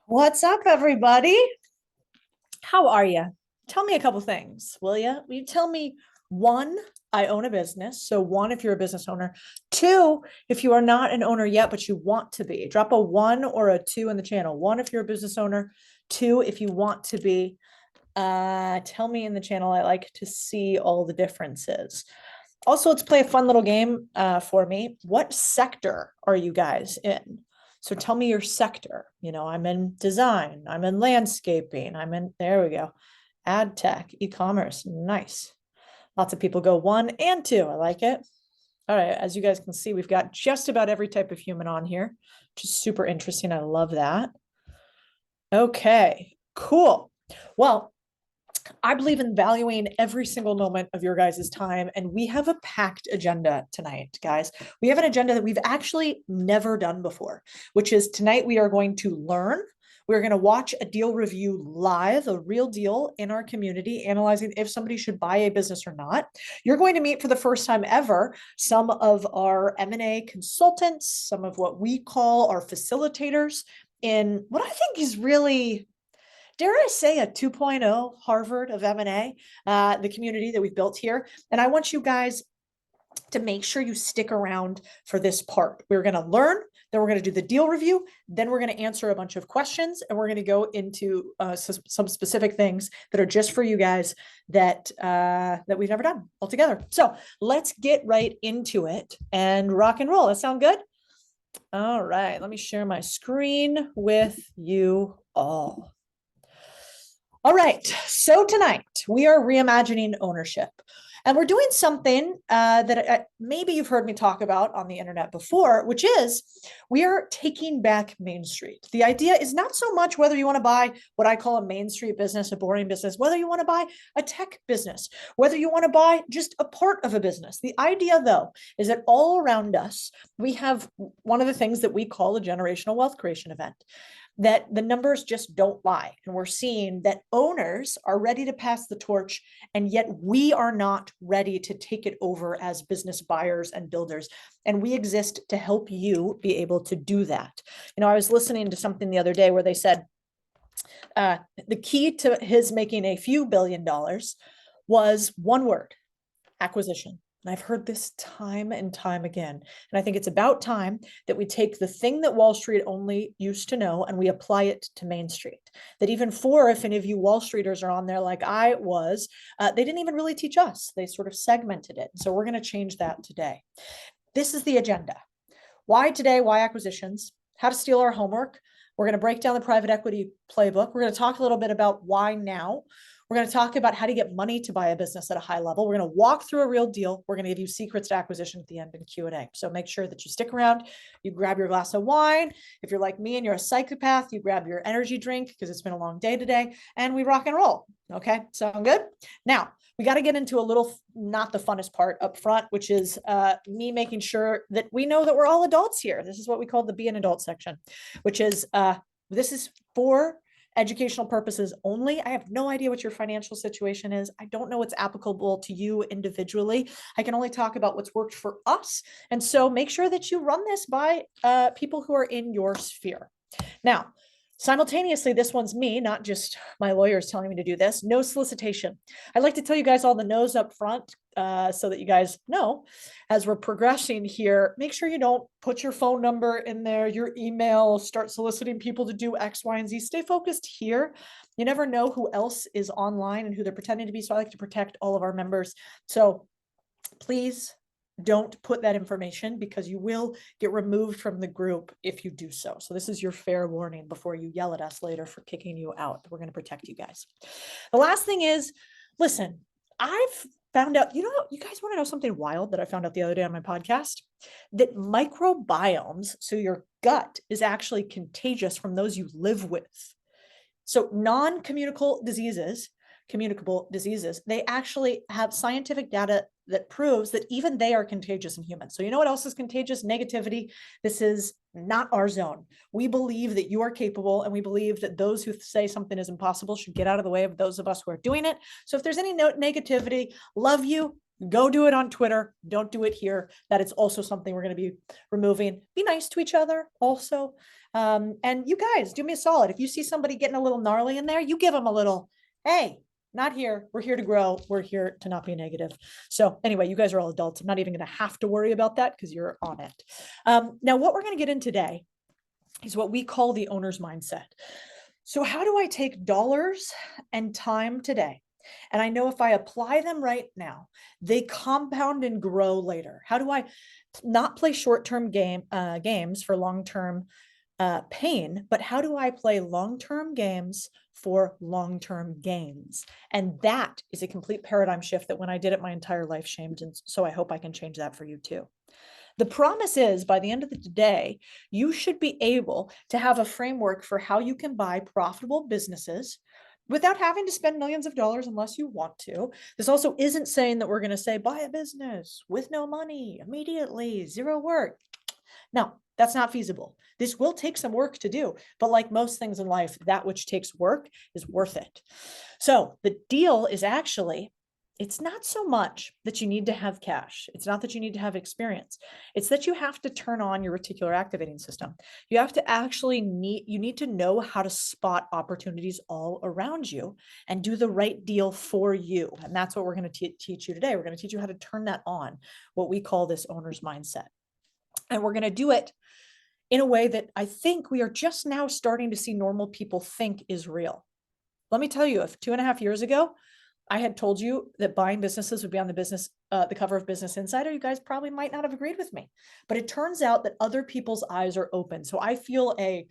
What's up, everybody? How are you? Tell me a couple things, will you? Will you tell me one, I own a business. So, one, if you're a business owner. Two, if you are not an owner yet, but you want to be. Drop a one or a two in the channel. One, if you're a business owner. Two, if you want to be. Tell me in the channel. I like to see all the differences. Also, let's play a fun little game for me. What sector are you guys in? So tell me your sector. I'm in design, I'm in landscaping, there we go, ad tech, e-commerce. Nice. Lots of people go one and two. I like it. All right. As you guys can see, we've got just about every type of human on here, which is super interesting. I love that. Okay, cool. Well, I believe in valuing every single moment of your guys' time. And we have a packed agenda tonight, guys. We have an agenda that we've actually never done before, which is tonight we are going to learn. We're going to watch a deal review live, a real deal in our community, analyzing if somebody should buy a business or not. You're going to meet for the first time ever some of our M&A consultants, some of what we call our facilitators in what I think is really, dare I say, a 2.0 Harvard of M&A, the community that we've built here. And I want you guys to make sure you stick around for this part. We're going to learn, then we're going to do the deal review, then we're going to answer a bunch of questions, and we're going to go into some specific things that are just for you guys that we've never done altogether. So let's get right into it and rock and roll. That sound good? All right, let me share my screen with you all. All right, so tonight we are reimagining ownership. And we're doing something that maybe you've heard me talk about on the internet before, which is we are taking back Main Street. The idea is not so much whether you want to buy what I call a Main Street business, a boring business, whether you want to buy a tech business, whether you want to buy just a part of a business. The idea, though, is that all around us, we have one of the things that we call a generational wealth creation event, that the numbers just don't lie. And we're seeing that owners are ready to pass the torch, and yet we are not ready to take it over as business buyers and builders. And we exist to help you be able to do that. I was listening to something the other day where they said the key to his making a few $1 billion was one word: acquisition. And I've heard this time and time again. And I think it's about time that we take the thing that Wall Street only used to know and we apply it to Main Street. That even for, if any of you Wall Streeters are on there like I was, they didn't even really teach us. They sort of segmented it. So we're going to change that today. This is the agenda. Why today? Why acquisitions? How to steal our homework. We're going to break down the private equity playbook. We're going to talk a little bit about why now. We're going to talk about how to get money to buy a business at a high level. We're going to walk through a real deal. We're going to give you secrets to acquisition at the end in Q&A. So make sure that you stick around. You grab your glass of wine. If you're like me and you're a psychopath, you grab your energy drink because it's been a long day today, and we rock and roll. Okay, sound good? Now, we got to get into a little, not the funnest part up front, which is me making sure that we know that we're all adults here. This is what we call the be an adult section, which is this is for educational purposes only. I have no idea what your financial situation is. I don't know what's applicable to you individually. I can only talk about what's worked for us. And so make sure that you run this by people who are in your sphere. Now, simultaneously, this one's me, not just my lawyers telling me to do this. No solicitation. I'd like to tell you guys all the no's up front so that you guys know as we're progressing here. Make sure you don't put your phone number in there, your email, start soliciting people to do X, Y, and Z. Stay focused here. You never know who else is online and who they're pretending to be. So I like to protect all of our members. So please don't put that information because you will get removed from the group if you do so. So this is your fair warning before you yell at us later for kicking you out. We're going to protect you guys. The last thing is, listen, I've found out, you guys want to know something wild that I found out the other day on my podcast? That microbiomes, so your gut, is actually contagious from those you live with. So non-communicable diseases, they actually have scientific data that proves that even they are contagious in humans. So you know what else is contagious? Negativity. This is not our zone. We believe that you are capable, and we believe that those who say something is impossible should get out of the way of those of us who are doing it. So if there's any negativity, love you. Go do it on Twitter. Don't do it here. That is also something we're going to be removing. Be nice to each other also. And you guys do me a solid. If you see somebody getting a little gnarly in there, you give them a little, hey, not here. We're here to grow. We're here to not be negative. So anyway, you guys are all adults. I'm not even going to have to worry about that because you're on it. Now, what we're going to get in today is what we call the owner's mindset. So how do I take dollars and time today? And I know if I apply them right now, they compound and grow later. How do I not play short-term games for long-term pain, but how do I play long-term games for long-term gains? And that is a complete paradigm shift that when I did it, my entire life changed. And so I hope I can change that for you too. The promise is by the end of the day, you should be able to have a framework for how you can buy profitable businesses without having to spend millions of dollars unless you want to. This also isn't saying that we're going to say, buy a business with no money immediately, zero work. No, that's not feasible. This will take some work to do, but like most things in life, that which takes work is worth it. So the deal is actually, it's not so much that you need to have cash. It's not that you need to have experience. It's that you have to turn on your reticular activating system. You have to actually you need to know how to spot opportunities all around you and do the right deal for you. And that's what we're going to teach you today. We're going to teach you how to turn that on, what we call this owner's mindset. And we're going to do it in a way that I think we are just now starting to see normal people think is real. Let me tell you, if 2.5 years ago, I had told you that buying businesses would be on the cover of Business Insider, you guys probably might not have agreed with me. But it turns out that other people's eyes are open. So I feel a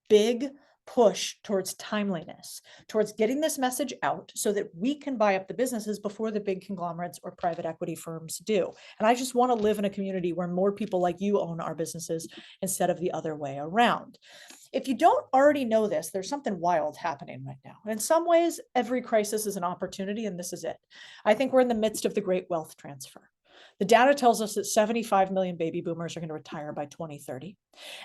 big push towards timeliness, towards getting this message out so that we can buy up the businesses before the big conglomerates or private equity firms do. And I just want to live in a community where more people like you own our businesses instead of the other way around. If you don't already know this, there's something wild happening right now. And in some ways, every crisis is an opportunity, and this is it. I think we're in the midst of the great wealth transfer. The data tells us that 75 million baby boomers are going to retire by 2030.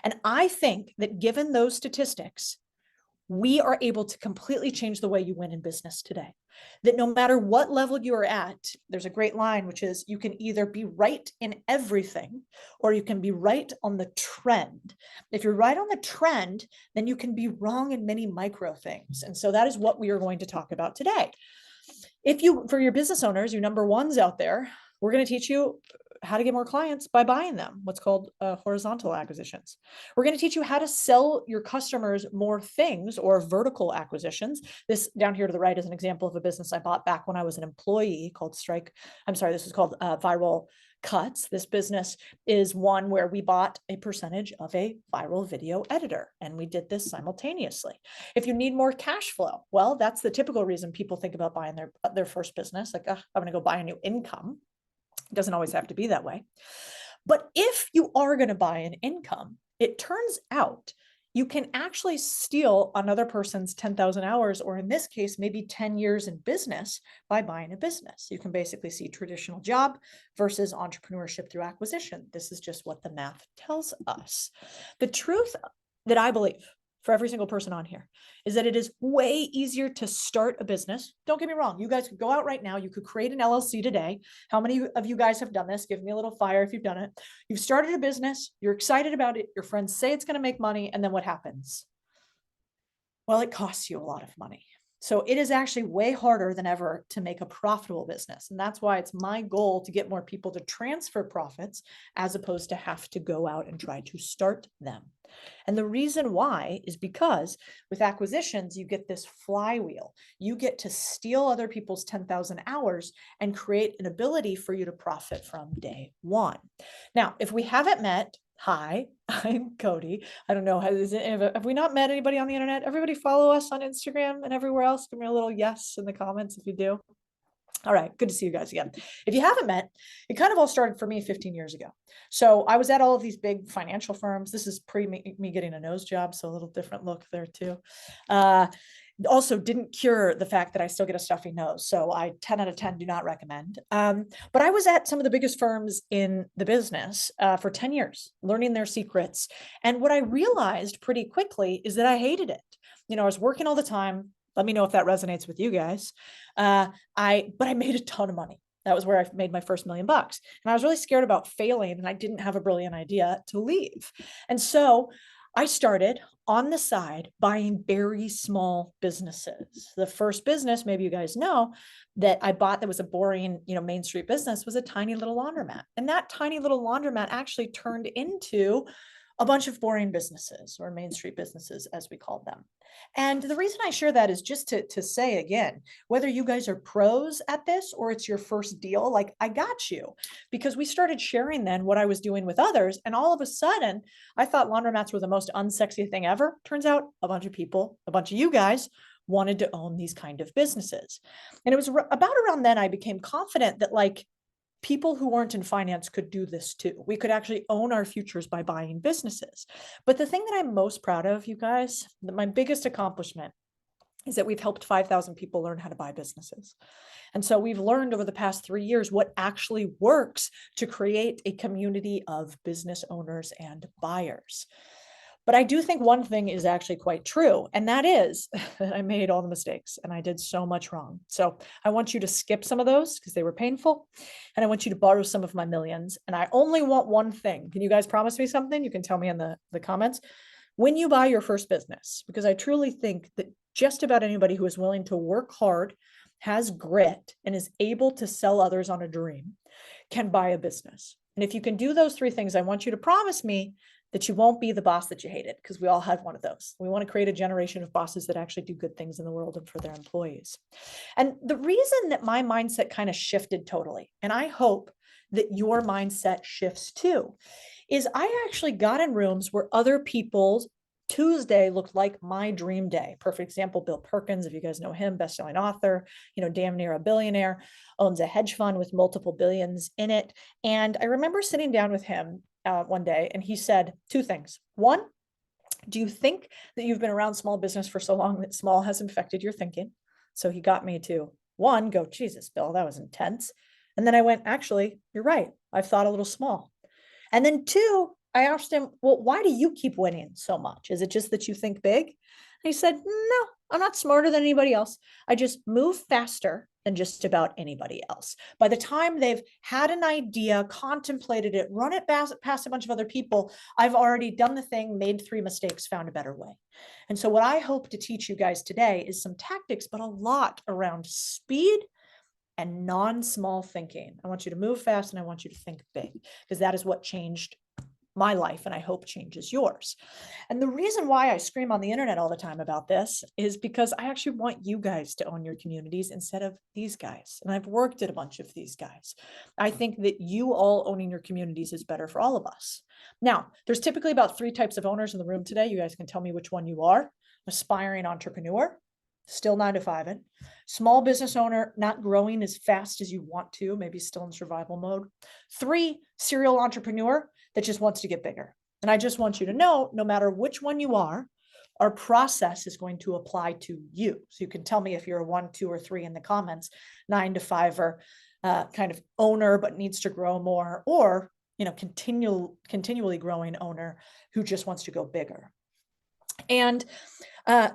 And I think that given those statistics, we are able to completely change the way you win in business today. That no matter what level you are at, there's a great line, which is you can either be right in everything or you can be right on the trend. If you're right on the trend, then you can be wrong in many micro things. And so that is what we are going to talk about today. For your business owners, you number ones out there, we're going to teach you how to get more clients by buying them, what's called horizontal acquisitions. We're going to teach you how to sell your customers more things, or vertical acquisitions. This down here to the right is an example of a business I bought back when I was an employee called this is called Viral Cuts. This business is one where we bought a percentage of a viral video editor, and we did this simultaneously. If you need more cash flow, well, that's the typical reason people think about buying their first business. Like, I'm going to go buy a new income. It doesn't always have to be that way. But if you are going to buy an income, it turns out you can actually steal another person's 10,000 hours, or in this case, maybe 10 years in business by buying a business. You can basically see traditional job versus entrepreneurship through acquisition. This is just what the math tells us. The truth that I believe for every single person on here is that it is way easier to start a business. Don't get me wrong. You guys could go out right now. You could create an LLC today. How many of you guys have done this? Give me a little fire if you've done it. You've started a business. You're excited about it. Your friends say it's going to make money. And then what happens? Well, it costs you a lot of money. So it is actually way harder than ever to make a profitable business. And that's why it's my goal to get more people to transfer profits as opposed to have to go out and try to start them. And the reason why is because with acquisitions, you get this flywheel. You get to steal other people's 10,000 hours and create an ability for you to profit from day one. Now, if we haven't met, hi, I'm Codie. I don't know, have we not met anybody on the internet? Everybody follow us on Instagram and everywhere else. Give me a little yes in the comments if you do. All right, good to see you guys again. If you haven't met, it kind of all started for me 15 years ago. So I was at all of these big financial firms. This is pre me getting a nose job, so a little different look there too. Also didn't cure the fact that I still get a stuffy nose. So I 10 out of 10 do not recommend. But I was at some of the biggest firms in the business for 10 years, learning their secrets. And what I realized pretty quickly is that I hated it. You know, I was working all the time. Let me know if that resonates with you guys. But I made a ton of money. That was where I made my first $1 million. And I was really scared about failing, and I didn't have a brilliant idea to leave. And so I started on the side buying very small businesses. The first business, maybe you guys know, that I bought that was a boring, Main Street business was a tiny little laundromat. And that tiny little laundromat actually turned into a bunch of boring businesses, or Main Street businesses, as we called them. And the reason I share that is just to say again, whether you guys are pros at this or it's your first deal, like I got you, because we started sharing then what I was doing with others. And all of a sudden, I thought laundromats were the most unsexy thing ever. Turns out a bunch of people, a bunch of you guys wanted to own these kind of businesses. And it was about around then I became confident that like people who weren't in finance could do this too. We could actually own our futures by buying businesses. But the thing that I'm most proud of, you guys, my biggest accomplishment is that we've helped 5,000 people learn how to buy businesses. And so we've learned over the past 3 years what actually works to create a community of business owners and buyers. But I do think one thing is actually quite true, and that is that I made all the mistakes and I did so much wrong. So I want you to skip some of those because they were painful, and I want you to borrow some of my millions. And I only want one thing. Can you guys promise me something? You can tell me in the comments. When you buy your first business, because I truly think that just about anybody who is willing to work hard, has grit, and is able to sell others on a dream can buy a business. And if you can do those three things, I want you to promise me that you won't be the boss that you hated, because we all had one of those. We want to create a generation of bosses that actually do good things in the world and for their employees. And the reason that my mindset kind of shifted totally, and I hope that your mindset shifts too, is I actually got in rooms where other people's Tuesday looked like my dream day. Perfect example, Bill Perkins, if you guys know him, best-selling author, damn near a billionaire, owns a hedge fund with multiple billions in it. And I remember sitting down with him one day, and he said two things. One, do you think that you've been around small business for so long that small has infected your thinking? So he got me to, one, go, Jesus, Bill, that was intense. And then I went, actually, you're right. I've thought a little small. And then two, I asked him, well, why do you keep winning so much? Is it just that you think big? And he said, no, I'm not smarter than anybody else. I just move faster than just about anybody else. By the time they've had an idea, contemplated it, run it past a bunch of other people, I've already done the thing, made 3 mistakes, found a better way. And so what I hope to teach you guys today is some tactics, but a lot around speed and non-small thinking. I want you to move fast and I want you to think big, because that is what changed my life and I hope changes yours. And the reason why I scream on the internet all the time about this is because I actually want you guys to own your communities instead of these guys. And I've worked at a bunch of these guys. I think that you all owning your communities is better for all of us. Now, there's typically about 3 types of owners in the room today. You guys can tell me which one you are. Aspiring entrepreneur, still 9 to 5 in. Small business owner, not growing as fast as you want to, maybe still in survival mode. 3, serial entrepreneur that just wants to get bigger. And I just want you to know, no matter which one you are, our process is going to apply to you. So you can tell me if you're a 1, 2, or 3 in the comments, 9 to 5 or kind of owner, but needs to grow more, or, continually growing owner who just wants to go bigger. And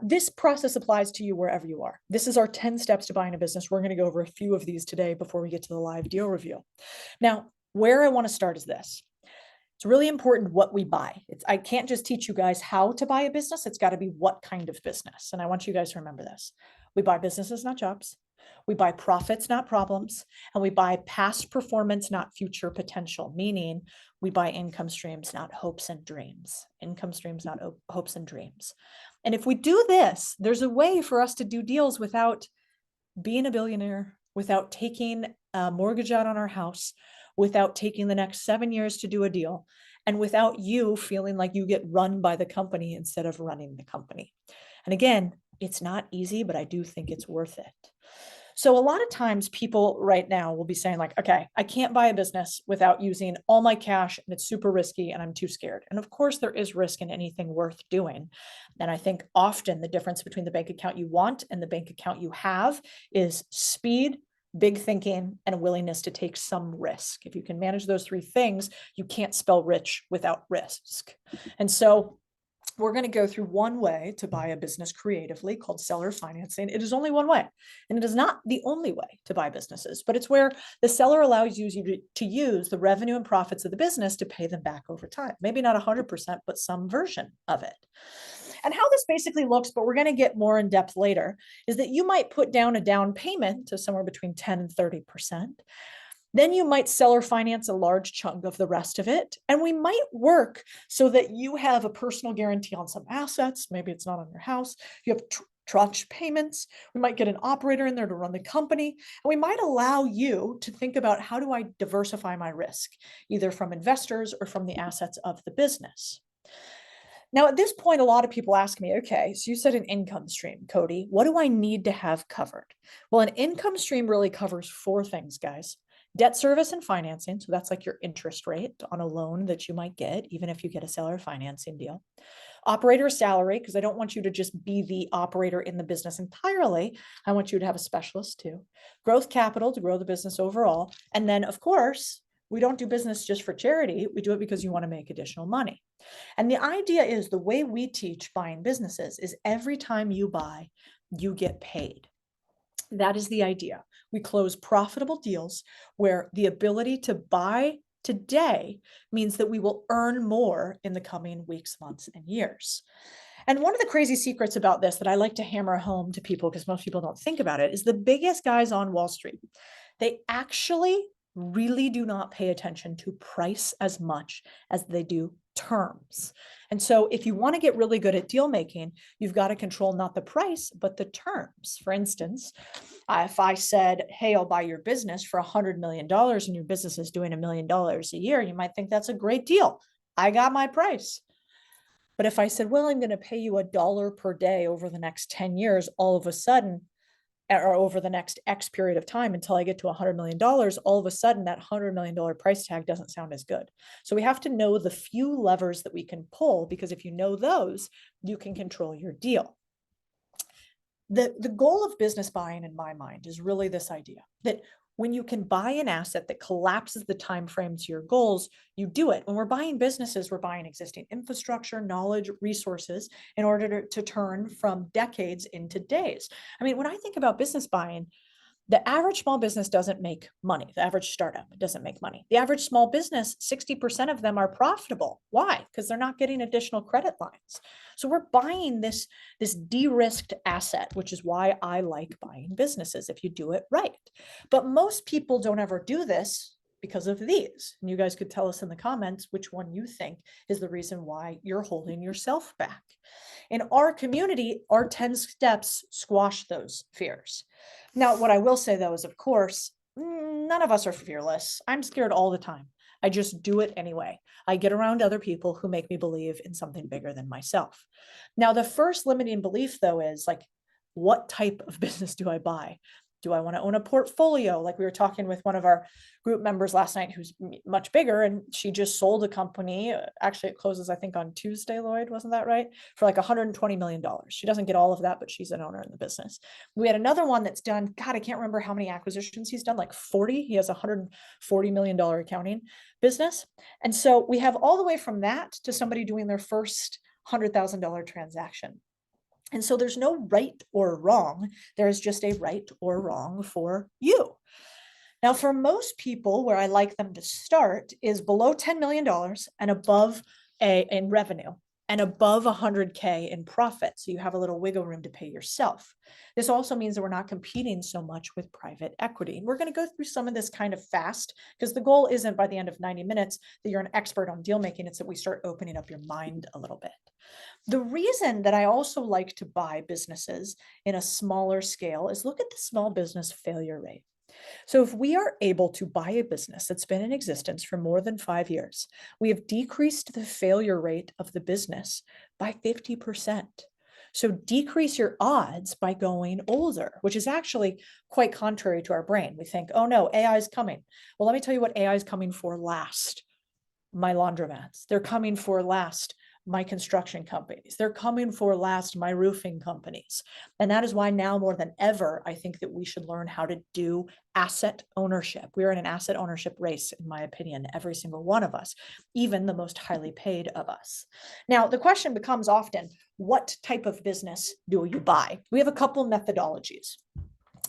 this process applies to you wherever you are. This is our 10 steps to buying a business. We're going to go over a few of these today before we get to the live deal review. Now, where I want to start is this. It's really important what we buy. I can't just teach you guys how to buy a business. It's got to be what kind of business. And I want you guys to remember this. We buy businesses, not jobs. We buy profits, not problems. And we buy past performance, not future potential, meaning we buy income streams, not hopes and dreams. Income streams, not hopes and dreams. And if we do this, there's a way for us to do deals without being a billionaire, without taking a mortgage out on our house, without taking the next 7 years to do a deal, and without you feeling like you get run by the company instead of running the company. And again, it's not easy, but I do think it's worth it. So a lot of times people right now will be saying like, okay, I can't buy a business without using all my cash and it's super risky and I'm too scared. And of course there is risk in anything worth doing. And I think often the difference between the bank account you want and the bank account you have is speed, big thinking, and a willingness to take some risk. If you can manage those 3 things, you can't spell rich without risk. And so we're going to go through one way to buy a business creatively called seller financing. It is only one way, and it is not the only way to buy businesses, but it's where the seller allows you to use the revenue and profits of the business to pay them back over time. Maybe not 100%, but some version of it. And how this basically looks, but we're going to get more in depth later, is that you might put down a down payment to somewhere between 10 and 30%. Then you might seller finance a large chunk of the rest of it. And we might work so that you have a personal guarantee on some assets. Maybe it's not on your house. You have tranche payments. We might get an operator in there to run the company. And we might allow you to think about, how do I diversify my risk, either from investors or from the assets of the business? Now, at this point, a lot of people ask me, okay, so you said an income stream, Codie, what do I need to have covered? Well, an income stream really covers four things, guys. Debt service and financing. So that's like your interest rate on a loan that you might get, even if you get a seller financing deal. Operator salary, because I don't want you to just be the operator in the business entirely. I want you to have a specialist too. Growth capital to grow the business overall. And then, of course, we don't do business just for charity. We do it because you want to make additional money. And the idea is, the way we teach buying businesses is every time you buy, you get paid. That is the idea. We close profitable deals where the ability to buy today means that we will earn more in the coming weeks, months, and years. And one of the crazy secrets about this that I like to hammer home to people, because most people don't think about it, is the biggest guys on Wall Street, they actually really do not pay attention to price as much as they do terms. And so if you want to get really good at deal making, you've got to control not the price, but the terms. For instance, if I said, hey, I'll buy your business for $100 million and your business is doing $1 million a year, you might think that's a great deal. I got my price. But if I said, well, I'm going to pay you $1 per day over the next 10 years, all of a sudden, or over the next X period of time until I get to $100 million, all of a sudden that $100 million price tag doesn't sound as good. So we have to know the few levers that we can pull, because if you know those, you can control your deal. The goal of business buying, in my mind, is really this idea that when you can buy an asset that collapses the time frame to your goals, you do it. When we're buying businesses, we're buying existing infrastructure, knowledge, resources in order to turn from decades into days. I mean, when I think about business buying, the average small business doesn't make money. The average startup doesn't make money. The average small business, 60% of them are profitable. Why? Because they're not getting additional credit lines. So we're buying this de-risked asset, which is why I like buying businesses if you do it right. But most people don't ever do this because of these. And you guys could tell us in the comments which one you think is the reason why you're holding yourself back. In our community, our 10 steps squash those fears. Now, what I will say, though, is, of course, none of us are fearless. I'm scared all the time. I just do it anyway. I get around other people who make me believe in something bigger than myself. Now, the first limiting belief, though, is like, what type of business do I buy? Do I want to own a portfolio? Like we were talking with one of our group members last night, who's much bigger, and she just sold a company. Actually, it closes, I think, on Tuesday, Lloyd, wasn't that right? For like $120 million. She doesn't get all of that, but she's an owner in the business. We had another one that's done, God, I can't remember how many acquisitions he's done, like 40. He has a $140 million accounting business. And so we have all the way from that to somebody doing their first $100,000 transaction. And so there's no right or wrong. There's just a right or wrong for you. Now, for most people, where I like them to start is below $10 million and above in revenue and above 100K in profit. So you have a little wiggle room to pay yourself. This also means that we're not competing so much with private equity. We're going to go through some of this kind of fast, because the goal isn't by the end of 90 minutes that you're an expert on deal making. It's that we start opening up your mind a little bit. The reason that I also like to buy businesses in a smaller scale is look at the small business failure rate. So if we are able to buy a business that's been in existence for more than 5 years, we have decreased the failure rate of the business by 50%. So decrease your odds by going older, which is actually quite contrary to our brain. We think, oh no, AI is coming. Well, let me tell you what AI is coming for last. My laundromats. They're coming for last my construction companies. They're coming for last my roofing companies. And that is why now more than ever, I think that we should learn how to do asset ownership. We're in an asset ownership race, in my opinion, every single one of us, even the most highly paid of us. Now, the question becomes often, what type of business do you buy? We have a couple methodologies.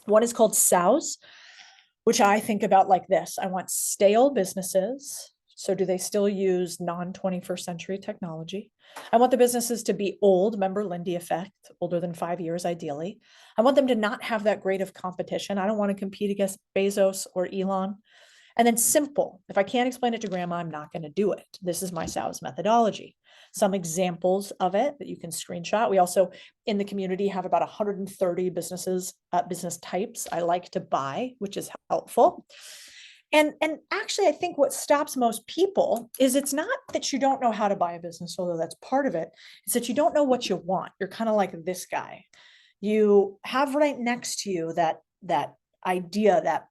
One is called SOWs, which I think about like this. I want stale businesses. So do they still use non-21st century technology? I want the businesses to be old, remember Lindy effect, older than 5 years ideally. I want them to not have that great of competition. I don't want to compete against Bezos or Elon. And then simple. If I can't explain it to grandma, I'm not going to do it. This is my SOWs methodology. Some examples of it that you can screenshot. We also, in the community, have about 130 businesses, business types I like to buy, which is helpful. And actually, I think what stops most people is it's not that you don't know how to buy a business, although that's part of it. It's that you don't know what you want. You're kind of like this guy. You have right next to you that idea, that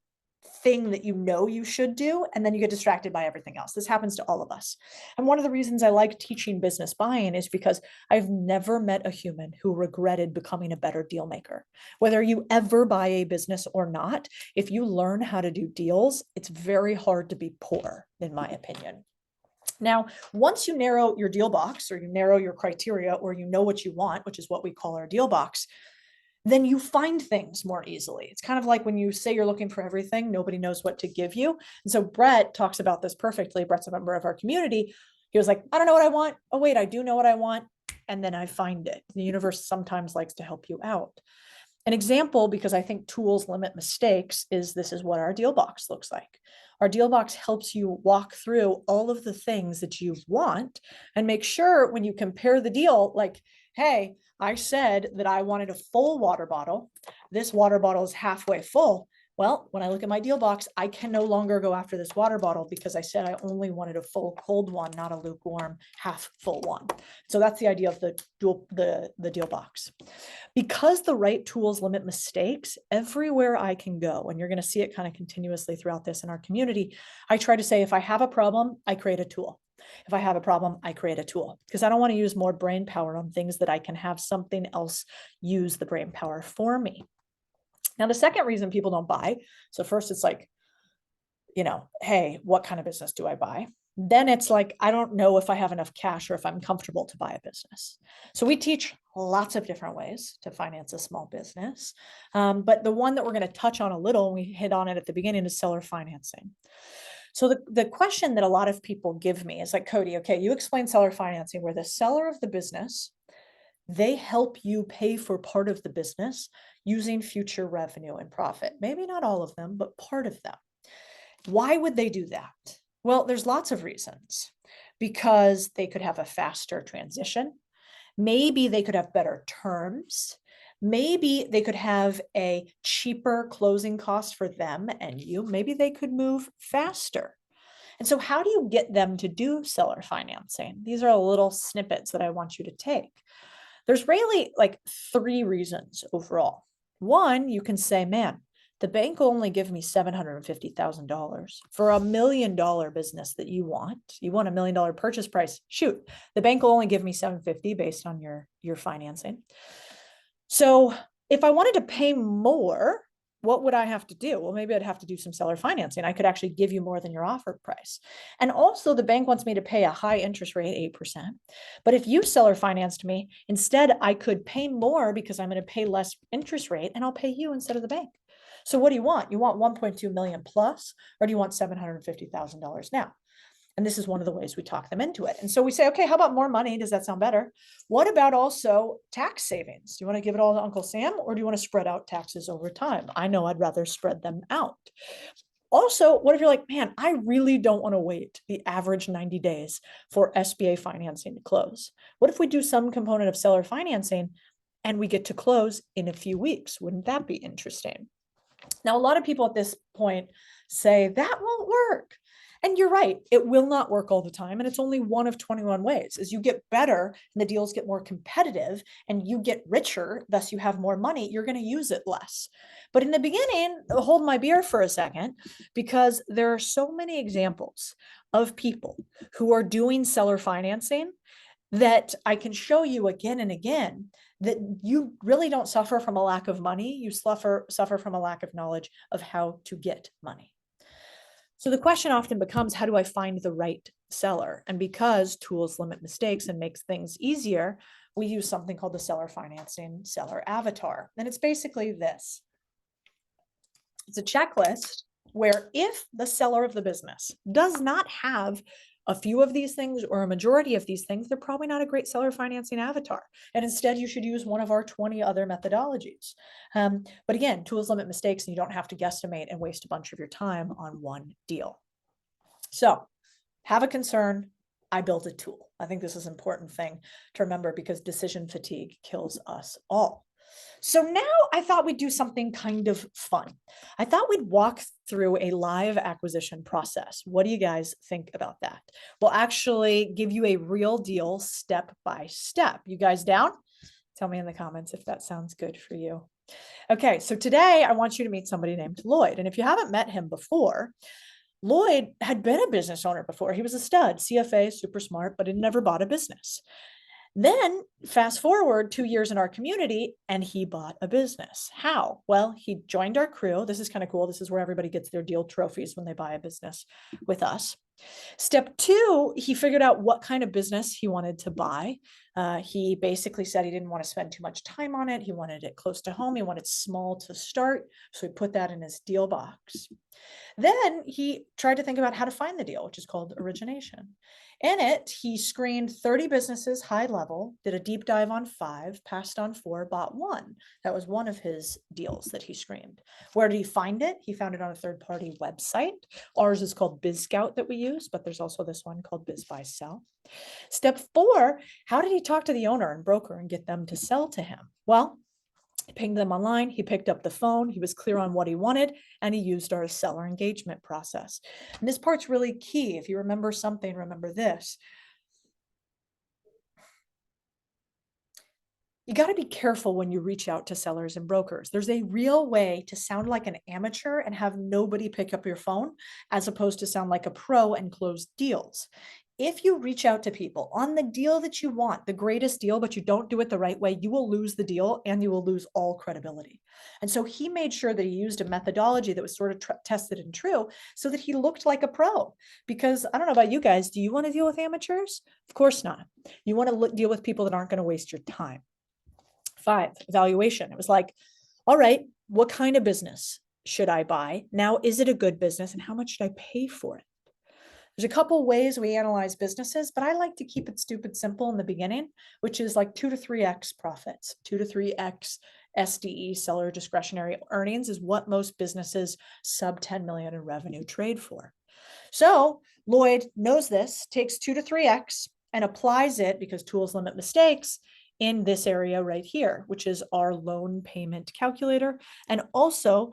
thing that you know you should do, and then you get distracted by everything else. This happens to all of us. And one of the reasons I like teaching business buying is because I've never met a human who regretted becoming a better deal maker. Whether you ever buy a business or not, if you learn how to do deals, it's very hard to be poor, in my opinion. Now, once you narrow your deal box, or you narrow your criteria, or you know what you want, which is what we call our deal box, then you find things more easily. It's kind of like when you say you're looking for everything, nobody knows what to give you. And so Brett talks about this perfectly. Brett's a member of our community. He was like, I don't know what I want. Oh, wait, I do know what I want. And then I find it. The universe sometimes likes to help you out. An example, because I think tools limit mistakes, is this is what our deal box looks like. Our deal box helps you walk through all of the things that you want and make sure when you compare the deal, like, hey, I said that I wanted a full water bottle. This water bottle is halfway full. Well, when I look at my deal box, I can no longer go after this water bottle because I said I only wanted a full cold one, not a lukewarm half full one. So that's the idea of the deal box. Because the right tools limit mistakes, everywhere I can go, and you're going to see it kind of continuously throughout this in our community, I try to say, if I have a problem, I create a tool. If I have a problem, I create a tool, because I don't want to use more brain power on things that I can have something else use the brain power for me. Now, the second reason people don't buy, so first it's like, hey, what kind of business do I buy? Then it's like, I don't know if I have enough cash or if I'm comfortable to buy a business. So we teach lots of different ways to finance a small business. But the one that we're going to touch on a little, and we hit on it at the beginning, is seller financing. So the question that a lot of people give me is like, Codie, okay, you explain seller financing, where the seller of the business, they help you pay for part of the business using future revenue and profit. Maybe not all of them, but part of them. Why would they do that? Well, there's lots of reasons. Because they could have a faster transition. Maybe they could have better terms. Maybe they could have a cheaper closing cost for them and you. Maybe they could move faster. And so how do you get them to do seller financing? These are little snippets that I want you to take. There's really like 3 reasons overall. One, you can say, man, the bank will only give me $750,000 for $1 million business that you want. You want $1 million purchase price. Shoot, the bank will only give me $750 based on your financing. So if I wanted to pay more, what would I have to do? Well, maybe I'd have to do some seller financing. I could actually give you more than your offer price. And also the bank wants me to pay a high interest rate, 8%. But if you seller financed me, instead I could pay more because I'm going to pay less interest rate and I'll pay you instead of the bank. So what do you want? You want 1.2 million plus, or do you want $750,000 now? And this is one of the ways we talk them into it. And so we say, okay, how about more money? Does that sound better? What about also tax savings? Do you want to give it all to Uncle Sam, or do you want to spread out taxes over time? I know I'd rather spread them out. Also, what if you're like, man, I really don't want to wait the average 90 days for SBA financing to close? What if we do some component of seller financing and we get to close in a few weeks? Wouldn't that be interesting? Now, a lot of people at this point say that won't work. And you're right, it will not work all the time. And it's only one of 21 ways. As you get better and the deals get more competitive and you get richer, thus you have more money, you're going to use it less. But in the beginning, hold my beer for a second, because there are so many examples of people who are doing seller financing that I can show you again and again that you really don't suffer from a lack of money. You suffer from a lack of knowledge of how to get money. So the question often becomes, how do I find the right seller? And because tools limit mistakes and makes things easier, we use something called the seller financing seller avatar. And it's basically this. It's a checklist where if the seller of the business does not have a few of these things or a majority of these things, they're probably not a great seller financing avatar. And instead, you should use one of our 20 other methodologies. But again, tools limit mistakes, and you don't have to guesstimate and waste a bunch of your time on one deal. So have a concern. I built a tool. I think this is an important thing to remember because decision fatigue kills us all. So now I thought we'd do something kind of fun. I thought we'd walk through a live acquisition process. What do you guys think about that? We'll actually give you a real deal step by step. You guys down? Tell me in the comments if that sounds good for you. Okay, so today I want you to meet somebody named Lloyd. And if you haven't met him before, Lloyd had been a business owner before. He was a stud, CFA, super smart, but he never bought a business. Then fast forward 2 years in our community and he bought a business. How? Well, he joined our crew. This is kind of cool. This is where everybody gets their deal trophies when they buy a business with us. Step two, he figured out what kind of business he wanted to buy. He basically said he didn't want to spend too much time on it. He wanted it close to home. He wanted small to start. So he put that in his deal box. Then he tried to think about how to find the deal, which is called origination. In it, he screened 30 businesses high level, did a deep dive on 5, passed on 4, bought 1. That was one of his deals that he screened. Where did he find it? He found it on a third-party website. Ours is called BizScout that we use, but there's also this one called BizBuySell. Step 4, how did he talk to the owner and broker and get them to sell to him? Well, he pinged them online, he picked up the phone, he was clear on what he wanted, and he used our seller engagement process. And this part's really key. If you remember something, remember this. You got to be careful when you reach out to sellers and brokers. There's a real way to sound like an amateur and have nobody pick up your phone, as opposed to sound like a pro and close deals. If you reach out to people on the deal that you want, the greatest deal, but you don't do it the right way, you will lose the deal and you will lose all credibility. And so he made sure that he used a methodology that was sort of tested and true so that he looked like a pro. Because I don't know about you guys, do you want to deal with amateurs? Of course not. You want to deal with people that aren't going to waste your time. 5, evaluation. It was like, all right, what kind of business should I buy? Now, is it a good business and how much should I pay for it? There's a couple ways we analyze businesses, but I like to keep it stupid simple in the beginning, which is like 2 to 3x profits, 2 to 3x SDE, seller discretionary earnings, is what most businesses sub 10 million in revenue trade for. So Lloyd knows this, takes 2 to 3x and applies it, because tools limit mistakes, in this area right here, which is our loan payment calculator, and also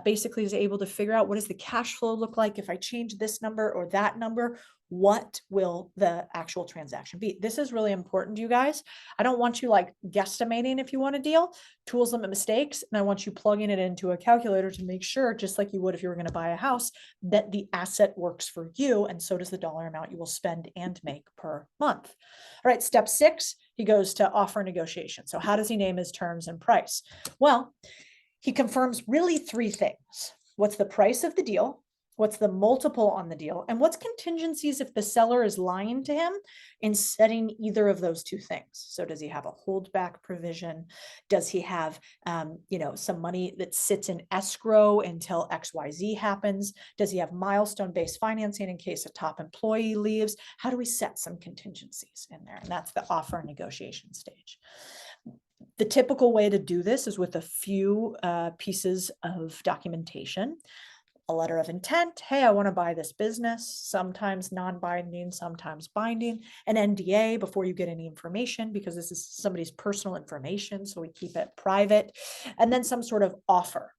basically is able to figure out what does the cash flow look like if I change this number or that number, what will the actual transaction be? This is really important to you guys. I don't want you like guesstimating if you want a deal. Tools limit mistakes, and I want you plugging it into a calculator to make sure, just like you would if you were going to buy a house, that the asset works for you, and so does the dollar amount you will spend and make per month. All right, step 6, he goes to offer negotiation. So how does he name his terms and price? Well, he confirms really 3 things. What's the price of the deal? What's the multiple on the deal? And what's contingencies if the seller is lying to him in setting either of those 2 things? So does he have a holdback provision? Does he have, some money that sits in escrow until XYZ happens? Does he have milestone-based financing in case a top employee leaves? How do we set some contingencies in there? And that's the offer negotiation stage. The typical way to do this is with a few pieces of documentation. A letter of intent. Hey, I want to buy this business, sometimes non-binding, sometimes binding. An NDA before you get any information, because this is somebody's personal information, so we keep it private. And then some sort of offer.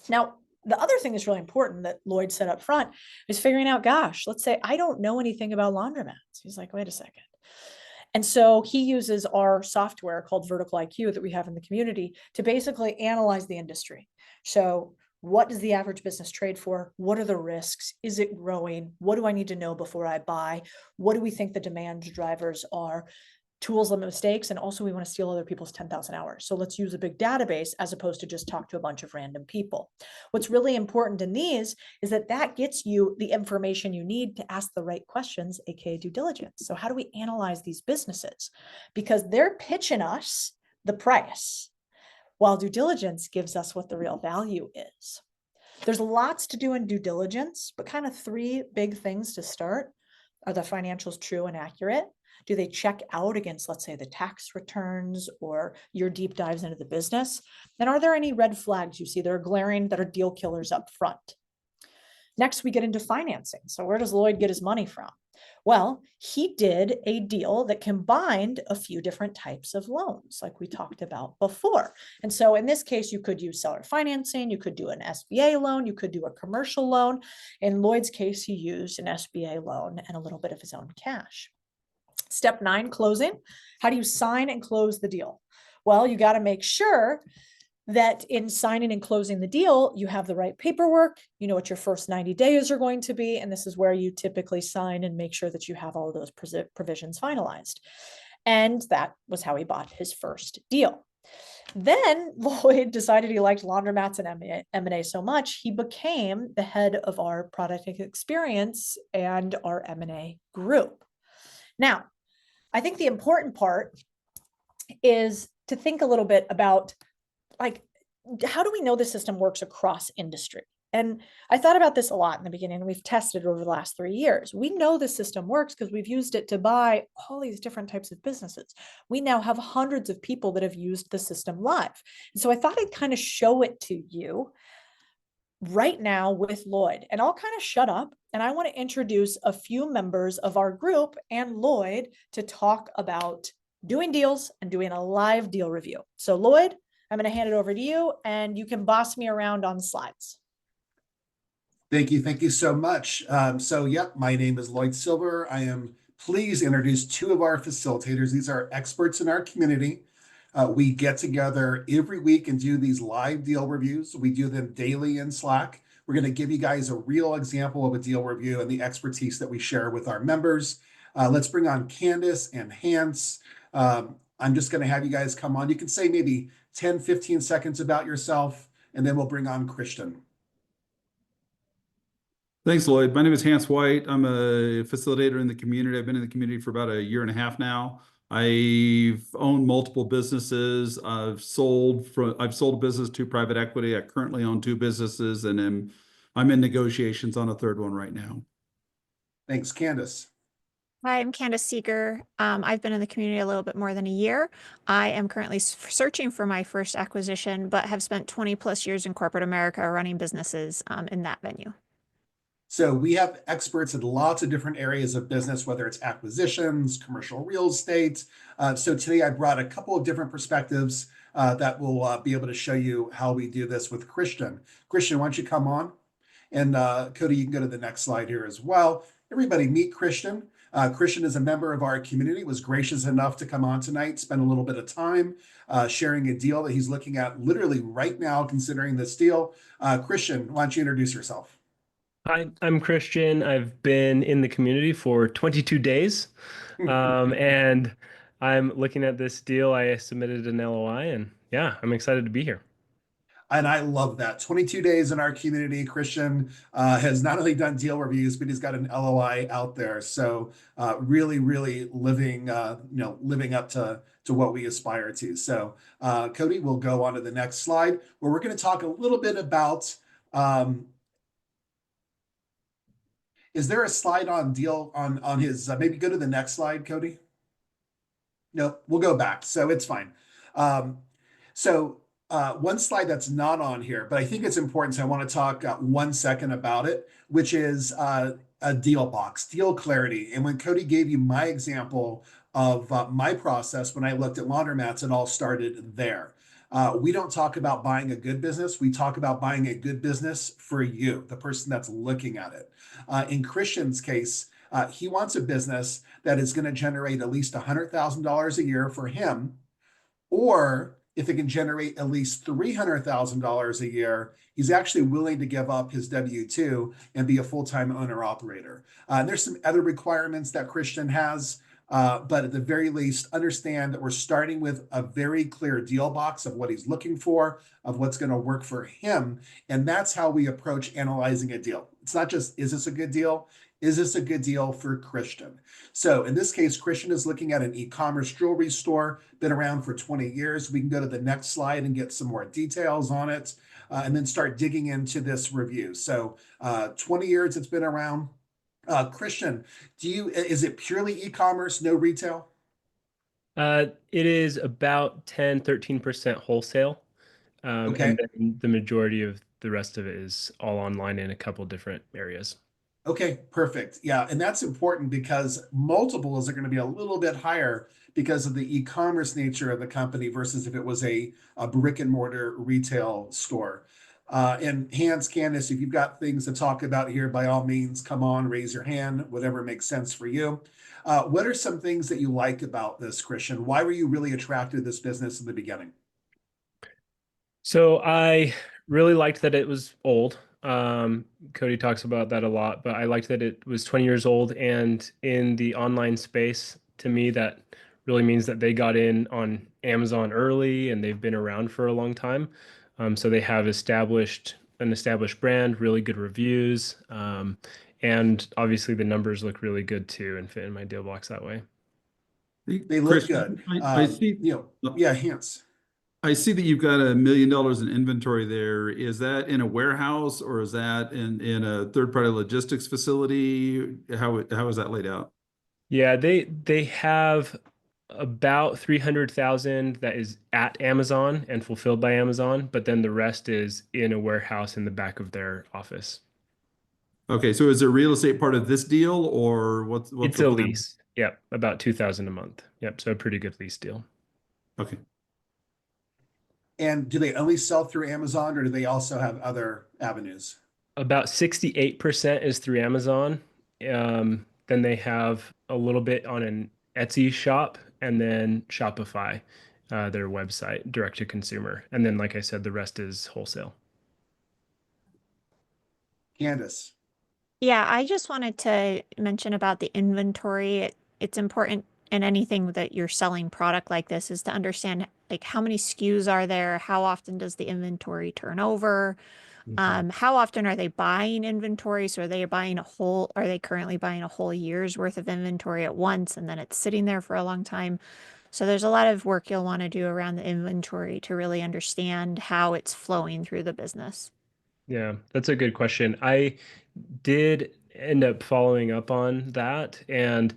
Now, the other thing that's really important that Lloyd said up front is figuring out, gosh, let's say I don't know anything about laundromats. He's like, wait a second. And so he uses our software called Vertical IQ that we have in the community to basically analyze the industry. So What does the average business trade for? What are the risks? Is it growing? What do I need to know before I buy? What do we think the demand drivers are? Tools limit mistakes, and also we want to steal other people's 10,000 hours. So let's use a big database as opposed to just talk to a bunch of random people. What's really important in these is that that gets you the information you need to ask the right questions, aka due diligence. So how do we analyze these businesses? Because they're pitching us the price, while due diligence gives us what the real value is. There's lots to do in due diligence, but kind of three big things to start. Are the financials true and accurate? Do they check out against, let's say, the tax returns or your deep dives into the business? And are there any red flags you see that are glaring, that are deal killers up front? Next, we get into financing. So where does Lloyd get his money from? Well, he did a deal that combined a few different types of loans, like we talked about before. And so in this case, you could use seller financing, you could do an SBA loan, you could do a commercial loan. In Lloyd's case, he used an SBA loan and a little bit of his own cash. Step 9, closing. How do you sign and close the deal? Well, you got to make sure that in signing and closing the deal, you have the right paperwork, you know what your first 90 days are going to be, and this is where you typically sign and make sure that you have all of those provisions finalized. And that was how he bought his first deal. Then Lloyd decided he liked laundromats and M&A so much, he became the head of our product experience and our M&A group. Now, I think the important part is to think a little bit about, like, how do we know the system works across industry? And I thought about this a lot in the beginning. We've tested it over the last 3 years. We know the system works because we've used it to buy all these different types of businesses. We now have hundreds of people that have used the system live. And so I thought I'd kind of show it to you right now with Lloyd. And I'll kind of shut up and I want to introduce a few members of our group and Lloyd to talk about doing deals and doing a live deal review. So Lloyd, I'm going to hand it over to you and you can boss me around on slides. Thank you. Thank you so much. Yep, my name is Lloyd Silver. I am pleased to introduce two of our facilitators. These are experts in our community. We get together every week and do these live deal reviews. We do them daily in Slack. We're going to give you guys a real example of a deal review and the expertise that we share with our members. Let's bring on Candace and Hans. I'm just going to have you guys come on. You can say maybe 10, 15 seconds about yourself, and then we'll bring on Christian. Thanks, Lloyd. My name is Hans White. I'm a facilitator in the community. I've been in the community for about 1.5 years now. I've owned multiple businesses. I've sold a business to private equity. I currently own 2 businesses, and I'm in negotiations on a third one right now. Thanks, Candace. Hi, I'm Candace Seeger. I've been in the community a little bit more than a year. I am currently searching for my first acquisition, but have spent 20 plus years in corporate America running businesses in that venue. So we have experts in lots of different areas of business, whether it's acquisitions, commercial real estate. So today I brought a couple of different perspectives that will be able to show you how we do this with Christian. Christian, why don't you come on? And Codie, you can go to the next slide here as well. Everybody meet Christian. Christian is a member of our community, was gracious enough to come on tonight, spend a little bit of time sharing a deal that he's looking at literally right now, considering this deal. Christian, why don't you introduce yourself? Hi, I'm Christian. I've been in the community for 22 days, and I'm looking at this deal. I submitted an LOI, and yeah, I'm excited to be here. And I love that. 22 days in our community. Christian has not only done deal reviews, but he's got an LOI out there. So really, really living up to what we aspire to. So Codie, we'll go on to the next slide where we're going to talk a little bit about. Is there a slide on deal on his? Maybe go to the next slide, Codie. No, we'll go back. So it's fine. One slide that's not on here, but I think it's important, so I want to talk 1 second about it, which is a deal box, deal clarity. And when Codie gave you my example of my process when I looked at laundromats, it all started there. We don't talk about buying a good business. We talk about buying a good business for you, the person that's looking at it. In Christian's case, he wants a business that is going to generate at least $100,000 a year for him, or if it can generate at least $300,000 a year, he's actually willing to give up his W-2 and be a full-time owner operator. And there's some other requirements that Christian has, but at the very least, understand that we're starting with a very clear deal box of what he's looking for, of what's going to work for him. And that's how we approach analyzing a deal. It's not just, is this a good deal? Is this a good deal for Christian? So in this case, Christian is looking at an e-commerce jewelry store, been around for 20 years. We can go to the next slide and get some more details on it, and then start digging into this review. So 20 years it's been around. Christian, is it purely e-commerce, no retail? It is about 13% wholesale. Okay. And then the majority of the rest of it is all online in a couple different areas. Okay, perfect. Yeah, and that's important because multiples are going to be a little bit higher because of the e-commerce nature of the company versus if it was a brick and mortar retail store. And Hans, Candace, if you've got things to talk about here, by all means, come on, raise your hand, whatever makes sense for you. What are some things that you like about this, Christian? Why were you really attracted to this business in the beginning? So I really liked that it was old. Codie talks about that a lot, but I liked that it was 20 years old, and in the online space, to me, that really means that they got in on Amazon early and they've been around for a long time. So they have an established brand, really good reviews, and obviously the numbers look really good too and fit in my deal box that way. They look good. I see. Yeah, Hans. I see that you've got $1 million in inventory there. Is that in a warehouse or is that in a third-party logistics facility? How is that laid out? Yeah, they have about 300,000 that is at Amazon and fulfilled by Amazon, but then the rest is in a warehouse in the back of their office. Okay, so is there real estate part of this deal or what's It's the a plan? lease. Yep, about 2,000 a month. Yep, so a pretty good lease deal. Okay. And do they only sell through Amazon or do they also have other avenues? About 68% is through Amazon. Then they have a little bit on an Etsy shop and then Shopify, their website, direct to consumer. And then, like I said, the rest is wholesale. Candace. Yeah, I just wanted to mention about the inventory. It's important in anything that you're selling product like this is to understand like how many SKUs are there, how often does the inventory turn over, how often are they buying inventory? So are they currently buying a whole year's worth of inventory at once and then it's sitting there for a long time? So there's a lot of work you'll want to do around the inventory to really understand how it's flowing through the business. Yeah, that's a good question. I did end up following up on that, and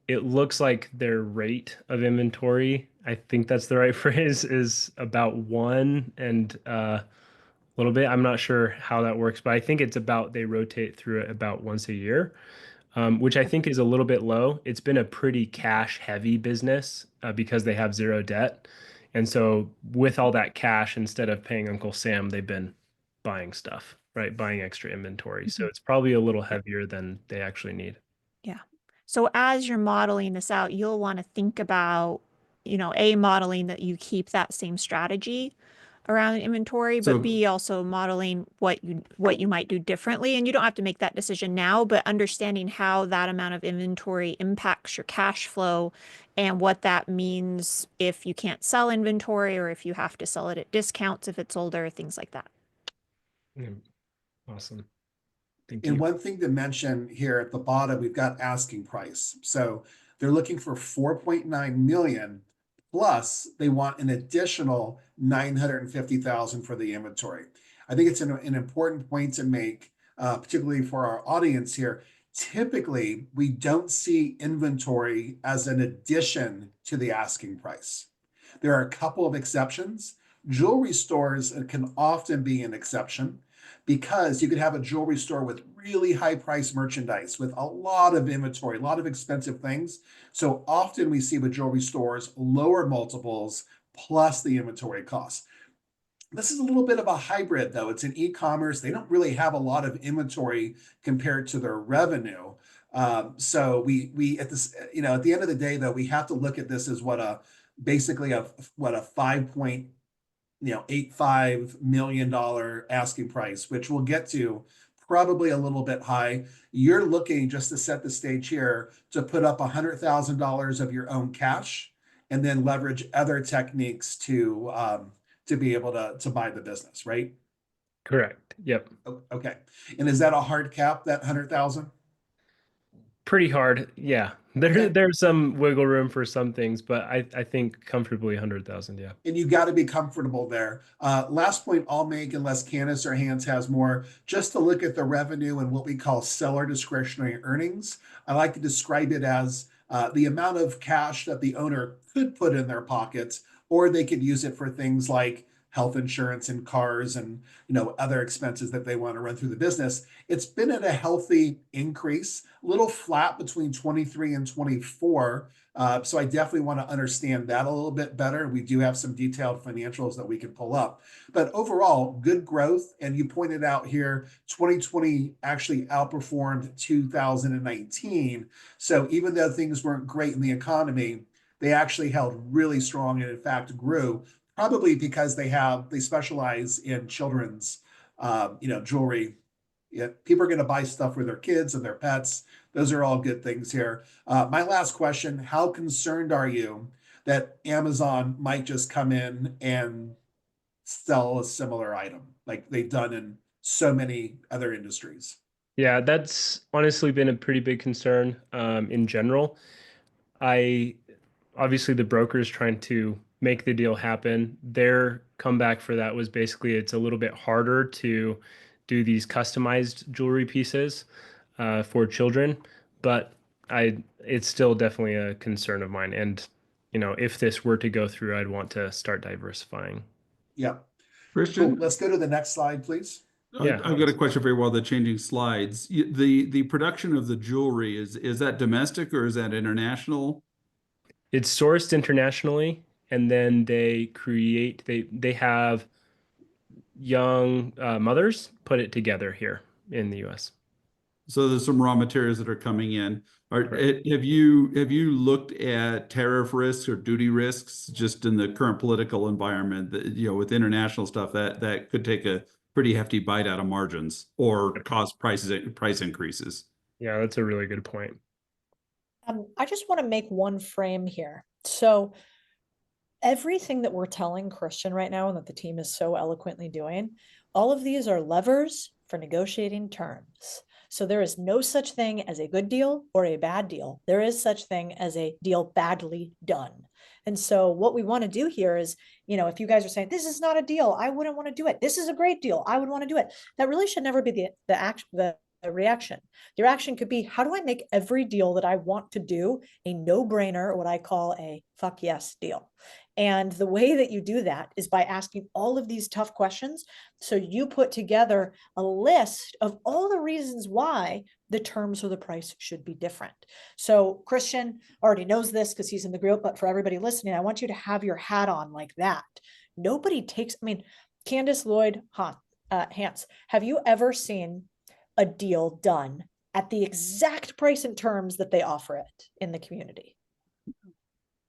it looks like their rate of inventory, I think that's the right phrase, is about one and a little bit. I'm not sure how that works, but I think it's about they rotate through it about once a year, which I think is a little bit low. It's been a pretty cash heavy business because they have zero debt. And so with all that cash, instead of paying Uncle Sam, they've been buying stuff, right? Buying extra inventory. So it's probably a little heavier than they actually need. Yeah. So as you're modeling this out, you'll want to think about, modeling that you keep that same strategy around inventory, but So B, also modeling what you might do differently. And you don't have to make that decision now, but understanding how that amount of inventory impacts your cash flow and what that means if you can't sell inventory or if you have to sell it at discounts if it's older, things like that. Yeah. Awesome. Thank And you. one thing to mention here at the bottom, we've got asking price. So they're looking for 4.9 million plus they want an additional 950,000 for the inventory. I think it's an important point to make, particularly for our audience here. Typically, we don't see inventory as an addition to the asking price. There are a couple of exceptions. Jewelry stores can often be an exception because you could have a jewelry store with really high price merchandise with a lot of inventory, a lot of expensive things. So often we see with jewelry stores lower multiples plus the inventory costs. This is a little bit of a hybrid though. It's an e-commerce. They don't really have a lot of inventory compared to their revenue. So we at this, at the end of the day though, we have to look at this as basically a 5.8 $8.5 million asking price, which we'll get to, probably a little bit high. You're looking, just to set the stage here, to put up $100,000 of your own cash and then leverage other techniques to be able to buy the business, right? Correct. Yep. Okay. And is that a hard cap, that 100,000? Pretty hard. Yeah. Okay. There's some wiggle room for some things, but I think comfortably 100,000. Yeah. And you got to be comfortable there. Last point I'll make, unless Candace or Hans has more, just to look at the revenue and what we call seller discretionary earnings. I like to describe it as the amount of cash that the owner could put in their pockets, or they could use it for things like health insurance and cars and other expenses that they want to run through the business. It's been at a healthy increase, a little flat between 23 and 24. So I definitely want to understand that a little bit better. We do have some detailed financials that we can pull up, but overall good growth. And you pointed out here, 2020 actually outperformed 2019. So even though things weren't great in the economy, they actually held really strong and in fact grew, probably because they specialize in children's jewelry. Yeah, people are going to buy stuff for their kids and their pets. Those are all good things here. My last question, how concerned are you that Amazon might just come in and sell a similar item like they've done in so many other industries? Yeah, that's honestly been a pretty big concern in general. Obviously the brokers trying to make the deal happen. Their comeback for that was basically it's a little bit harder to do these customized jewelry pieces for children, but it's still definitely a concern of mine. And if this were to go through, I'd want to start diversifying. Yeah. Christian, Cool. Let's go to the next slide, please. Yeah. I've got a question for you while they're changing slides. The production of the jewelry, is that domestic or is that international? It's sourced internationally, and then they have young mothers put it together here in the US. So there's some raw materials that are coming in. Correct. Have you looked at tariff risks or duty risks just in the current political environment that, with international stuff that could take a pretty hefty bite out of margins or cause price increases? Yeah, that's a really good point. I just want to make one frame here. So everything that we're telling Christian right now and that the team is so eloquently doing, all of these are levers for negotiating terms. So there is no such thing as a good deal or a bad deal. There is such thing as a deal badly done. And so what we want to do here is, if you guys are saying, this is not a deal, I wouldn't want to do it. This is a great deal, I would want to do it. That really should never be the reaction. The reaction could be, how do I make every deal that I want to do a no-brainer, what I call a fuck yes deal? And the way that you do that is by asking all of these tough questions. So you put together a list of all the reasons why the terms or the price should be different. So Christian already knows this because he's in the group, but for everybody listening, I want you to have your hat on like that. Nobody takes, Candace, Lloyd, Hans, have you ever seen a deal done at the exact price and terms that they offer it in the community?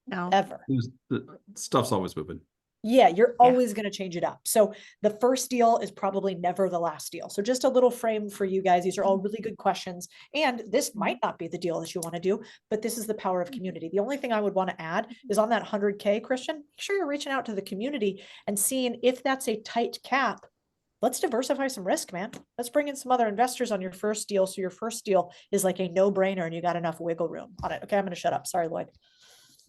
No. Ever. The stuff's always moving. Yeah, you're always going to change it up. So the first deal is probably never the last deal. So just a little frame for you guys. These are all really good questions. And this might not be the deal that you want to do, but this is the power of community. The only thing I would want to add is on that 100K, Christian, make sure you're reaching out to the community and seeing if that's a tight cap. Let's diversify some risk, man. Let's bring in some other investors on your first deal. So your first deal is like a no-brainer and you got enough wiggle room on it. Okay, I'm going to shut up. Sorry, Lloyd.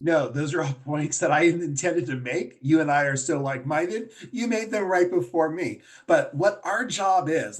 No, those are all points that I intended to make. You and I are so like-minded. You made them right before me. But what our job is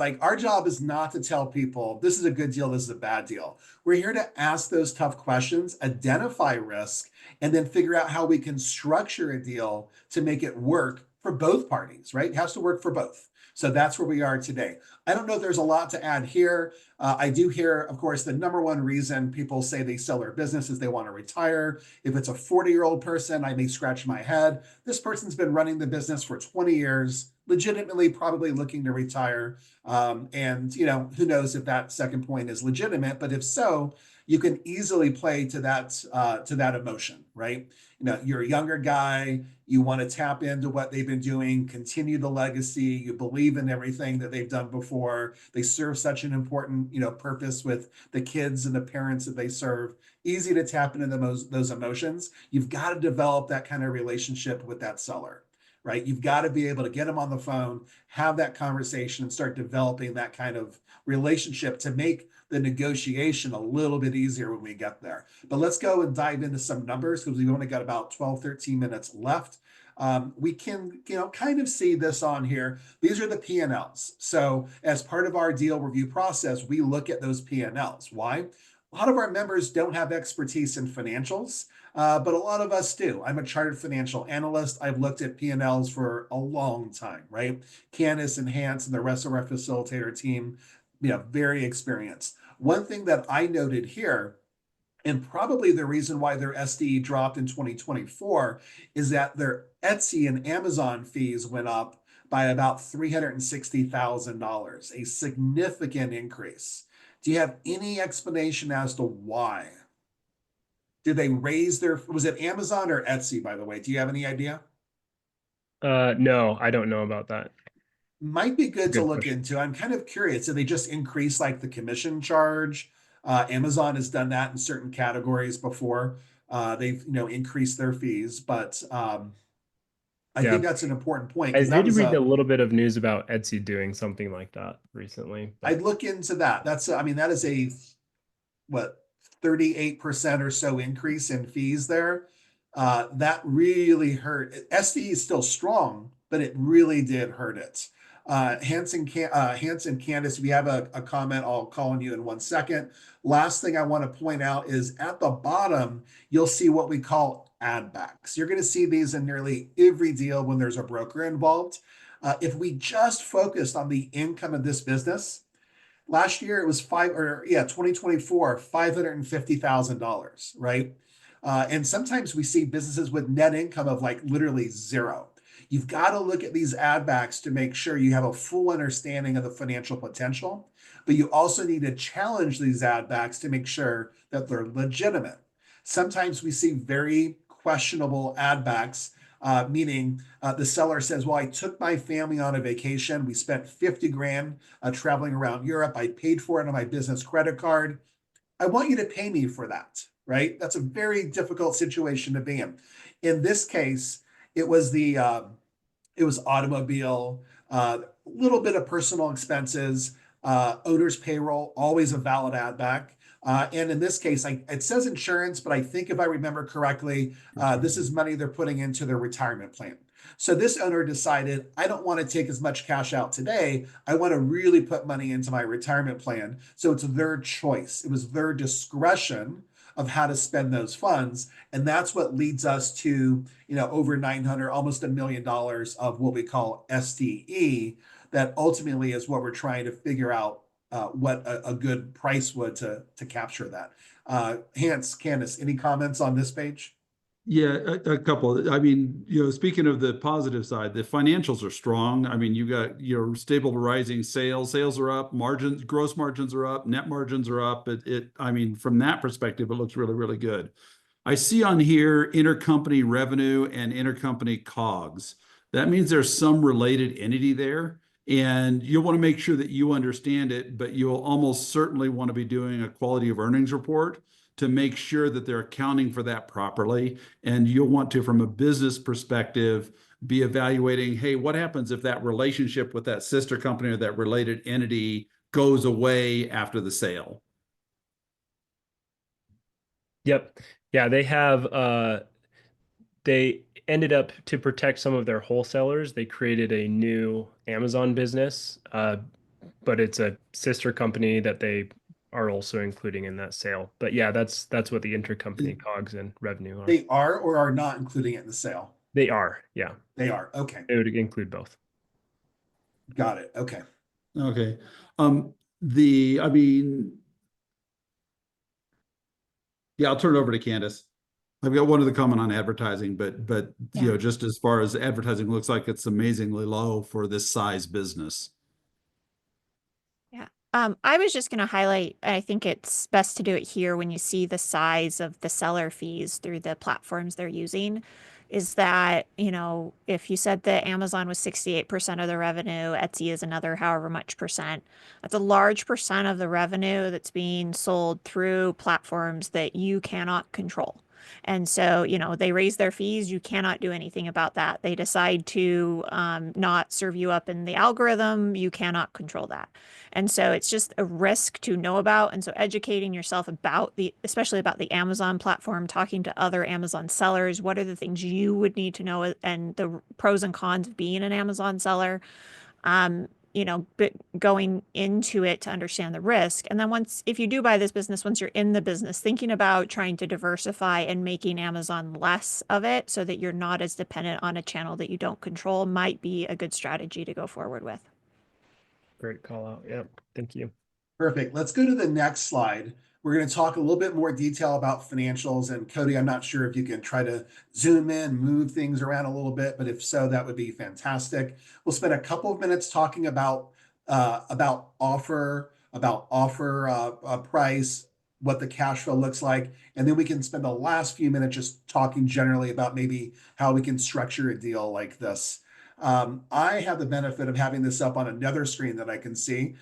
not to tell people this is a good deal, this is a bad deal. We're here to ask those tough questions, identify risk, and then figure out how we can structure a deal to make it work for both parties, right? It has to work for both. So that's where we are today. I don't know if there's a lot to add here. I do hear, of course, the number one reason people say they sell their business is they want to retire. If it's a 40-year-old person, I may scratch my head. This person's been running the business for 20 years, legitimately probably looking to retire. And who knows if that second point is legitimate, but if so, you can easily play to that emotion, right? You know, you're a younger guy, you want to tap into what they've been doing, continue the legacy, you believe in everything that they've done before. They serve such an important, you know, purpose with the kids and the parents that they serve. Easy to tap into those emotions. You've got to develop that kind of relationship with that seller, right? You've got to be able to get them on the phone, have that conversation, and start developing that kind of relationship to make the negotiation a little bit easier when we get there. But let's go and dive into some numbers because we've only got about 12, 13 minutes left. We can, you know, kind of see this on here. These are the P&Ls. So as part of our deal review process, we look at those P&Ls. Why? A lot of our members don't have expertise in financials, but a lot of us do. I'm a chartered financial analyst. I've looked at P&Ls for a long time, right? Candace and Hans and the rest of our facilitator team, you know, very experienced. One thing that I noted here, and probably the reason why their SDE dropped in 2024, is that their Etsy and Amazon fees went up by about $360,000, a significant increase. Do you have any explanation as to why? Did they raise was it Amazon or Etsy, by the way? Do you have any idea? No, I don't know about that. Might be good to Good look question. into. I'm kind of curious. Did they just increase like the commission charge? Amazon has done that in certain categories before. They've, you know, increased their fees, but I Yeah. think that's an important point I because that did was read a little bit of news about Etsy doing something like that recently. I'd look into that. That's, I mean, that is a what 38% or so increase in fees there. That really hurt. SDE is still strong, but it really did hurt it. Hans and Candace, if you have a comment, I'll call on you in 1 second. Last thing I want to point out is at the bottom, you'll see what we call add backs. You're going to see these in nearly every deal when there's a broker involved. If we just focused on the income of this business, last year it was 2024, $550,000, right? And sometimes we see businesses with net income of like literally zero. You've got to look at these add backs to make sure you have a full understanding of the financial potential, but you also need to challenge these add backs to make sure that they're legitimate. Sometimes we see very questionable add backs, meaning the seller says, well, I took my family on a vacation. We spent 50 grand traveling around Europe. I paid for it on my business credit card. I want you to pay me for that, right? That's a very difficult situation to be in. In this case, it was it was automobile, a little bit of personal expenses, owner's payroll, always a valid add back. And in this case, it says insurance, but I think if I remember correctly, this is money they're putting into their retirement plan. So this owner decided, I don't want to take as much cash out today. I want to really put money into my retirement plan. So it's their choice. It was their discretion of how to spend those funds. And that's what leads us to, you know, over 900, almost $1 million of what we call SDE. That ultimately is what we're trying to figure out what a good price would to capture that. Hans, Candace, any comments on this page? Yeah, a couple. I mean, you know, speaking of the positive side, the financials are strong. I mean, you got your stable to rising sales. Sales are up, margins, gross margins are up, net margins are up. I mean, from that perspective, it looks really, really good. I see on here intercompany revenue and intercompany COGS. That means there's some related entity there, and you'll want to make sure that you understand it, but you'll almost certainly want to be doing a quality of earnings report to make sure that they're accounting for that properly. And you'll want to, from a business perspective, be evaluating, hey, what happens if that relationship with that sister company or that related entity goes away after the sale? Yep. Yeah, they have they ended up to protect some of their wholesalers. They created a new Amazon business, but it's a sister company that they are also including in that sale. But yeah, that's what the intercompany COGS and revenue are. They are or are not including it in the sale? They are, yeah. They are. Okay. It would include both. Got it. Okay. Okay. I mean, yeah, I'll turn it over to Candace. I've got one other comment on advertising, but you know, just as far as advertising looks like it's amazingly low for this size business. Yeah. I was just going to highlight, I think it's best to do it here when you see the size of the seller fees through the platforms they're using. Is that, if you said that Amazon was 68% of the revenue, Etsy is another however much percent. That's a large percent of the revenue that's being sold through platforms that you cannot control. And so, they raise their fees. You cannot do anything about that. They decide to not serve you up in the algorithm. You cannot control that. And so it's just a risk to know about. And so educating yourself about especially about the Amazon platform, talking to other Amazon sellers, what are the things you would need to know and the pros and cons of being an Amazon seller, but going into it to understand the risk. And then if you do buy this business, once you're in the business, thinking about trying to diversify and making Amazon less of it so that you're not as dependent on a channel that you don't control might be a good strategy to go forward with. Great call out. Yep. Thank you. Perfect. Let's go to the next slide. We're going to talk a little bit more detail about financials. And Codie, I'm not sure if you can try to zoom in, move things around a little bit, but if so, that would be fantastic. We'll spend a couple of minutes talking about offer price, what the cash flow looks like, and then we can spend the last few minutes just talking generally about maybe how we can structure a deal like this. I have the benefit of having this up on another screen that I can see.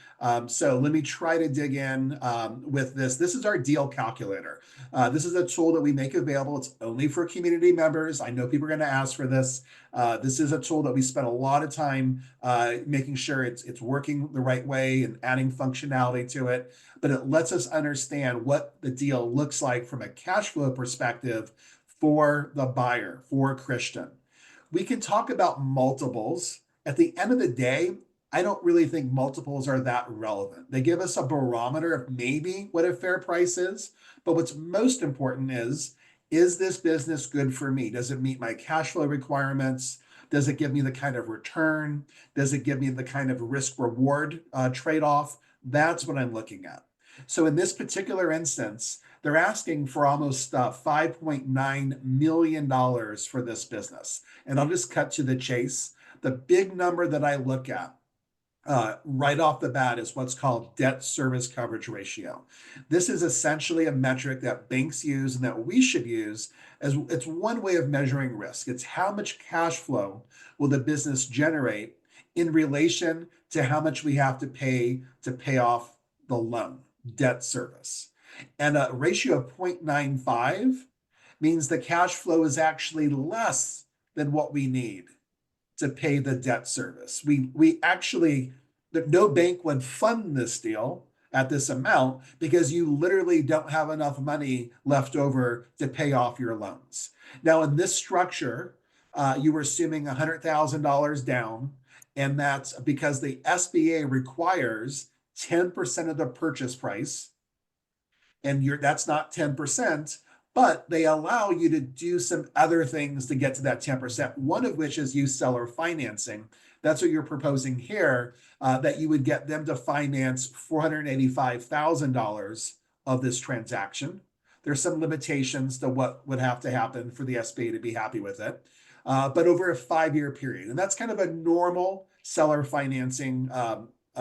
So let me try to dig in with this. This is our deal calculator. This is a tool that we make available. It's only for community members. I know people are going to ask for this. This is a tool that we spend a lot of time making sure it's working the right way and adding functionality to it. But it lets us understand what the deal looks like from a cash flow perspective for the buyer, for Christian. We can talk about multiples. At the end of the day, I don't really think multiples are that relevant. They give us a barometer of maybe what a fair price is, but what's most important is this business good for me? Does it meet my cash flow requirements? Does it give me the kind of return? Does it give me the kind of risk reward trade-off? That's what I'm looking at. So in this particular instance, they're asking for almost $5.9 million for this business. And I'll just cut to the chase. The big number that I look at right off the bat is what's called debt service coverage ratio. This is essentially a metric that banks use and that we should use as it's one way of measuring risk. It's how much cash flow will the business generate in relation to how much we have to pay off the loan, debt service. And a ratio of 0.95 means the cash flow is actually less than what we need to pay the debt service. We actually, no bank would fund this deal at this amount because you literally don't have enough money left over to pay off your loans. Now, in this structure, you were assuming $100,000 down, and that's because the SBA requires 10% of the purchase price. And that's not 10%, but they allow you to do some other things to get to that 10%, one of which is use seller financing. That's what you're proposing here, that you would get them to finance $485,000 of this transaction. There's some limitations to what would have to happen for the SBA to be happy with it, but over a 5-year period. And that's kind of a normal seller financing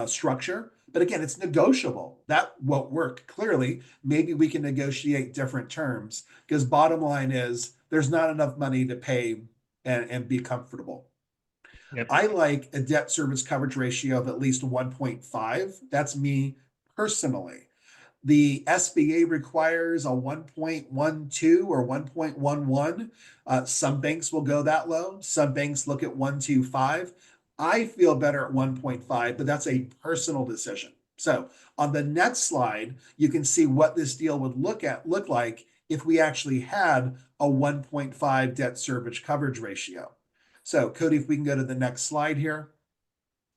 structure. But again, it's negotiable. That won't work. Clearly, maybe we can negotiate different terms because bottom line is there's not enough money to pay and be comfortable. Yep. I like a debt service coverage ratio of at least 1.5. That's me personally. The SBA requires a 1.12 or 1.11. Some banks will go that low. Some banks look at 1.25. I feel better at 1.5, but that's a personal decision. So on the next slide, you can see what this deal would look like if we actually had a 1.5 debt service coverage ratio. So Codie, if we can go to the next slide here,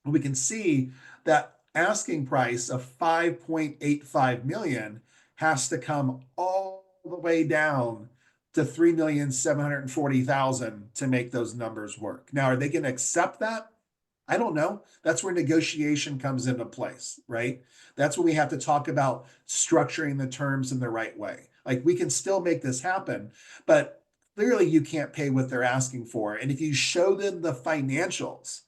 we can see that asking price of 5.85 million has to come all the way down to 3,740,000 to make those numbers work. Now, are they going to accept that? I don't know. That's where negotiation comes into place, right? That's when we have to talk about structuring the terms in the right way. Like we can still make this happen, but clearly you can't pay what they're asking for. And if you show them the financials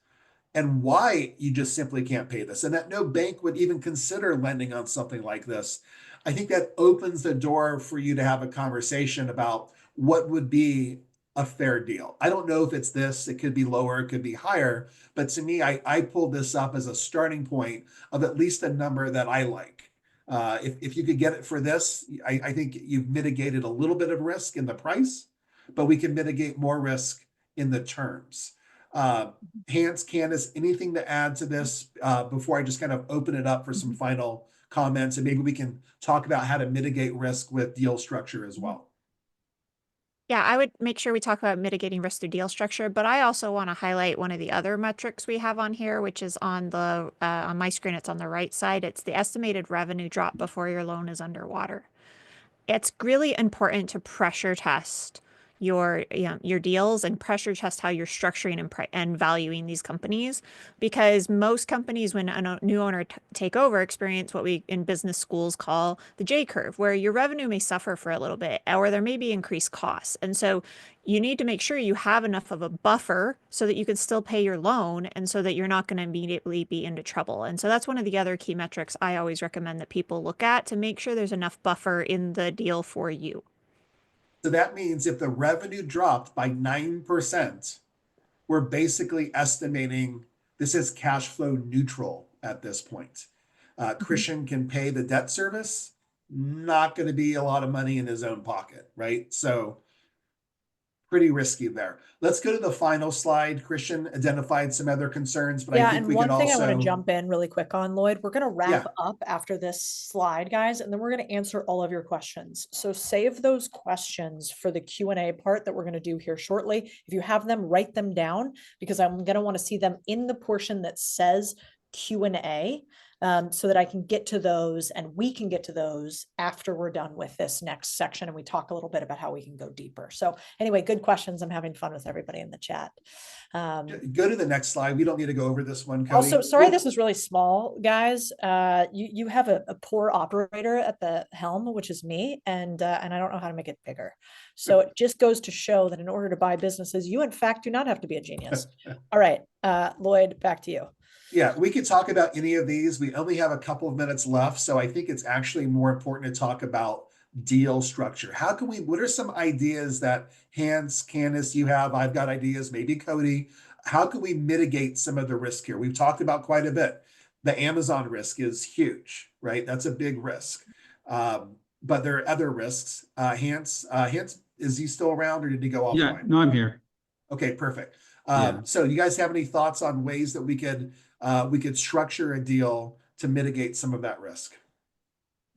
and why you just simply can't pay this, and that no bank would even consider lending on something like this, I think that opens the door for you to have a conversation about what would be a fair deal. I don't know if it's this, it could be lower, it could be higher, but to me, I pulled this up as a starting point of at least a number that I like. If you could get it for this, I think you've mitigated a little bit of risk in the price, but we can mitigate more risk in the terms. Hans, Candace, anything to add to this before I just kind of open it up for some final comments, and maybe we can talk about how to mitigate risk with deal structure as well. Yeah, I would make sure we talk about mitigating risk through deal structure, but I also want to highlight one of the other metrics we have on here, which is on the on my screen. It's on the right side. It's the estimated revenue drop before your loan is underwater. It's really important to pressure test your deals and pressure test how you're structuring and valuing these companies, because most companies, when a new owner take over, experience what we in business schools call the J curve, where your revenue may suffer for a little bit, or there may be increased costs. And so you need to make sure you have enough of a buffer so that you can still pay your loan, and so that you're not going to immediately be into trouble. And so that's one of the other key metrics I always recommend that people look at, to make sure there's enough buffer in the deal for you. So that means if the revenue dropped by 9%, we're basically estimating this is cash flow neutral at this point. Christian can pay the debt service, not going to be a lot of money in his own pocket, right? So pretty risky there. Let's go to the final slide. Christian identified some other concerns, but I think and we one could thing I want to also jump in really quick on, Lloyd, we're going to wrap Yeah. up after this slide, guys, and then we're going to answer all of your questions. So save those questions for the Q&A part that we're going to do here shortly. If you have them, write them down, because I'm going to want to see them in the portion that says Q&A, so that I can get to those, and we can get to those after we're done with this next section, and we talk a little bit about how we can go deeper. So anyway, good questions. I'm having fun with everybody in the chat. Go to the next slide. We don't need to go over this one, Codie. Also, sorry, this is really small, guys. You have a poor operator at the helm, which is me, and I don't know how to make it bigger. So it just goes to show that in order to buy businesses, you in fact do not have to be a genius. All right, Lloyd, back to you. Yeah, we could talk about any of these. We only have a couple of minutes left, so I think it's actually more important to talk about deal structure. What are some ideas that Hans, Candace, you have? I've got ideas, maybe Codie. How can we mitigate some of the risk here? We've talked about quite a bit. The Amazon risk is huge, right? That's a big risk. But there are other risks. Hans, is he still around, or did he go offline? Yeah, no, I'm here. Okay, perfect. Yeah. So you guys have any thoughts on ways that we could structure a deal to mitigate some of that risk?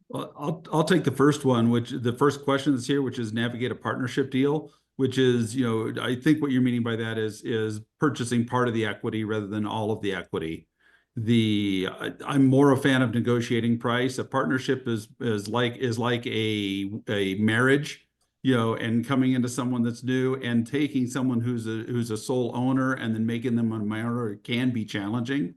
Well, I'll take the first one, which the first question that's here, which is navigate a partnership deal, which is, I think what you're meaning by that is purchasing part of the equity rather than all of the equity. I'm more a fan of negotiating price. A partnership is like a marriage, and coming into someone that's new and taking someone who's a sole owner and then making them a minor can be challenging.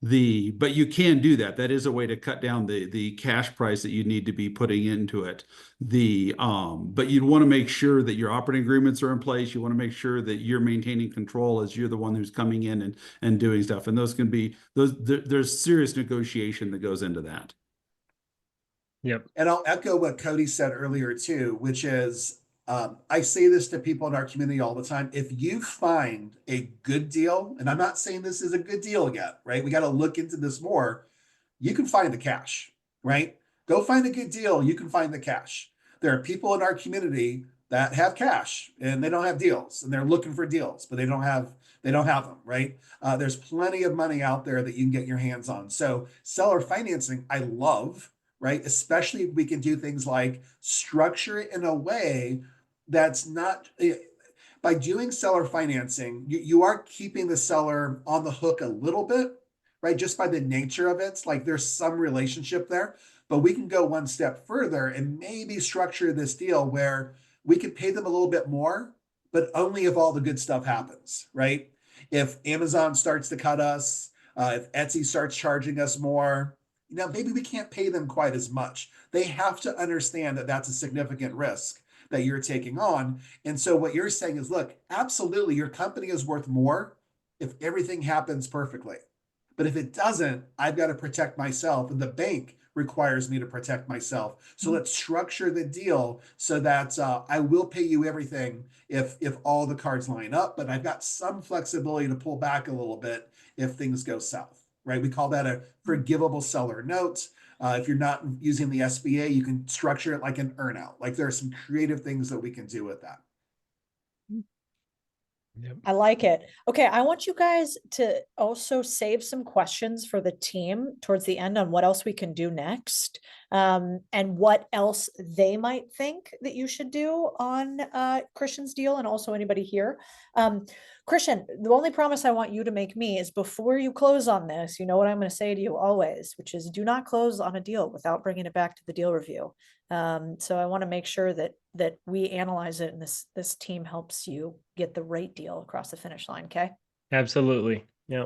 But you can do that. That is a way to cut down the cash price that you need to be putting into it. But you'd want to make sure that your operating agreements are in place. You want to make sure that you're maintaining control as you're the one who's coming in and doing stuff. And there's serious negotiation that goes into that. Yep. And I'll echo what Codie said earlier too, which is, I say this to people in our community all the time. If you find a good deal, and I'm not saying this is a good deal yet, right? We got to look into this more. You can find the cash, right? Go find a good deal. You can find the cash. There are people in our community that have cash and they don't have deals, and they're looking for deals, but they don't have them, right? There's plenty of money out there that you can get your hands on. So seller financing, I love, right? Especially if we can do things like structure it in a way that's not, by doing seller financing, you are keeping the seller on the hook a little bit, right? Just by the nature of it, like there's some relationship there, but we can go one step further and maybe structure this deal where we can pay them a little bit more, but only if all the good stuff happens, right? If Amazon starts to cut us, if Etsy starts charging us more, maybe we can't pay them quite as much. They have to understand that that's a significant risk that you're taking on. And so what you're saying is, look, absolutely, your company is worth more, if everything happens perfectly. But if it doesn't, I've got to protect myself, and the bank requires me to protect myself. So let's structure the deal so that I will pay you everything if all the cards line up, but I've got some flexibility to pull back a little bit if things go south, right? We call that a forgivable seller note. If you're not using the SBA, you can structure it like an earnout. Like there are some creative things that we can do with that. Yep. I like it. Okay, I want you guys to also save some questions for the team towards the end on what else we can do next, and what else they might think that you should do on Christian's deal, and also anybody here. Christian, the only promise I want you to make me is before you close on this, you know what I'm going to say to you always, which is do not close on a deal without bringing it back to the deal review. So I want to make sure that we analyze it and this team helps you get the right deal across the finish line. Okay. Absolutely. Yeah.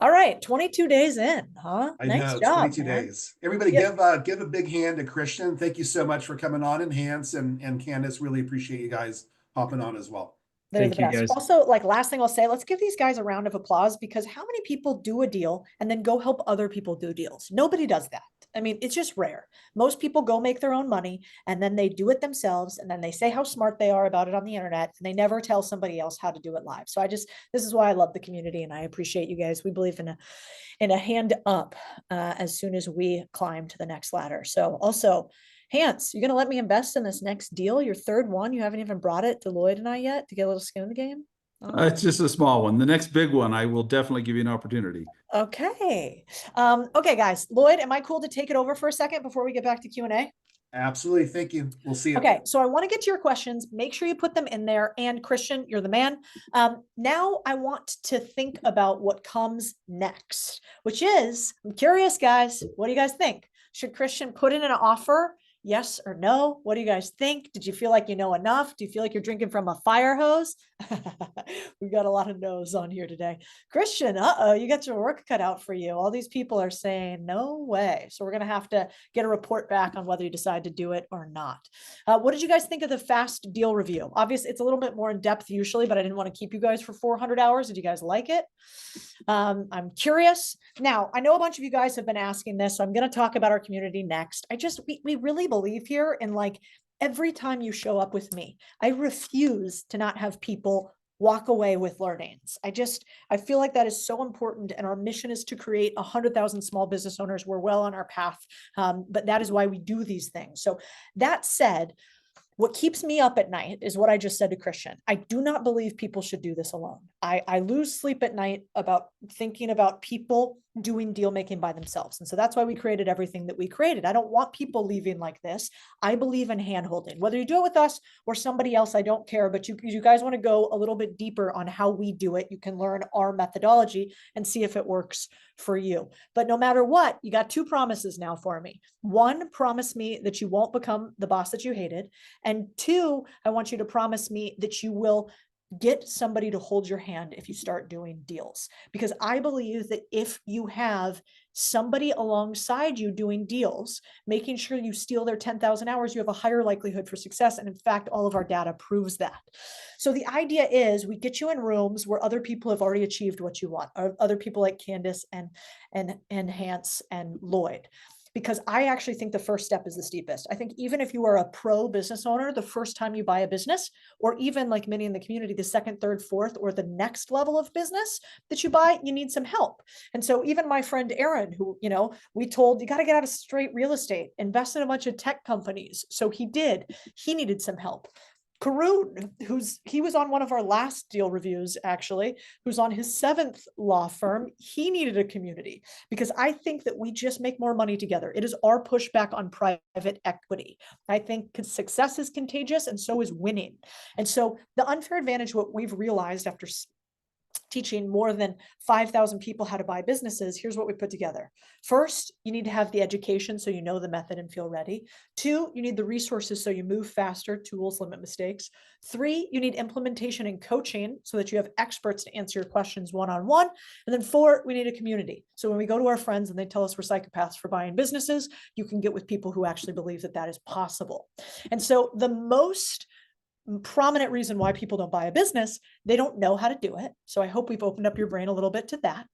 All right. 22 days in, huh? I Nice know, job, 22 man. days. Everybody Yeah. give a big hand to Christian. Thank you so much for coming on, and Hans and Candace. Really appreciate you guys hopping on as well. They're the Thank you, best. guys. Also, like last thing I'll say, let's give these guys a round of applause because how many people do a deal and then go help other people do deals? Nobody does that. I mean, it's just rare. Most people go make their own money and then they do it themselves and then they say how smart they are about it on the internet and they never tell somebody else how to do it live. So this is why I love the community and I appreciate you guys. We believe in a hand up as soon as we climb to the next ladder. So also, Hans, you're going to let me invest in this next deal? Your third one? You haven't even brought it to Lloyd and I yet to get a little skin in the game? Oh. It's just a small one. The next big one, I will definitely give you an opportunity. Okay. Okay, guys. Lloyd, am I cool to take it over for a second before we get back to Q&A? Absolutely. Thank you. We'll see you. Okay, so I want to get to your questions. Make sure you put them in there. And Christian, you're the man. Now I want to think about what comes next, which is, I'm curious, guys, what do you guys think? Should Christian put in an offer? Yes or no? What do you guys think? Did you feel like you know enough? Do you feel like you're drinking from a fire hose? We got a lot of no's on here today. Christian, you got your work cut out for you. All these people are saying no way. So we're going to have to get a report back on whether you decide to do it or not. What did you guys think of the fast deal review? Obviously, it's a little bit more in depth usually, but I didn't want to keep you guys for 400 hours. Did you guys like it? I'm curious. Now, I know a bunch of you guys have been asking this, so I'm going to talk about our community next. We really believe here in like every time you show up with me, I refuse to not have people walk away with learnings. I feel like that is so important. And our mission is to create 100,000 small business owners. We're well on our path. But that is why we do these things. So that said, what keeps me up at night is what I just said to Christian. I do not believe people should do this alone. I lose sleep at night about thinking about people doing deal making by themselves. And so that's why we created everything that we created. I don't want people leaving like this. I believe in hand holding, whether you do it with us or somebody else, I don't care, but you guys want to go a little bit deeper on how we do it. You can learn our methodology and see if it works for you. But no matter what, you got two promises now for me. One, promise me that you won't become the boss that you hated. And two, I want you to promise me that you will get somebody to hold your hand if you start doing deals. Because I believe that if you have somebody alongside you doing deals, making sure you steal their 10,000 hours, you have a higher likelihood for success. And in fact, all of our data proves that. So the idea is we get you in rooms where other people have already achieved what you want, or other people like Candace and Hans and Lloyd. Because I actually think the first step is the steepest. I think even if you are a pro business owner, the first time you buy a business, or even like many in the community, the second, third, fourth, or the next level of business that you buy, you need some help. And so even my friend Aaron, who, we told you got to get out of straight real estate, invest in a bunch of tech companies. So he did, he needed some help. Karun, he was on one of our last deal reviews, actually, who's on his 7th law firm. He needed a community because I think that we just make more money together. It is our pushback on private equity. I think success is contagious and so is winning. And so the unfair advantage, what we've realized after teaching more than 5,000 people how to buy businesses, here's what we put together. First, you need to have the education so you know the method and feel ready. 2, you need the resources so you move faster, tools, limit mistakes. 3, you need implementation and coaching so that you have experts to answer your questions one-on-one. And then 4, we need a community. So when we go to our friends and they tell us we're psychopaths for buying businesses, you can get with people who actually believe that that is possible. And so the most prominent reason why people don't buy a business They don't know how to do it. So I hope we've opened up your brain a little bit to that.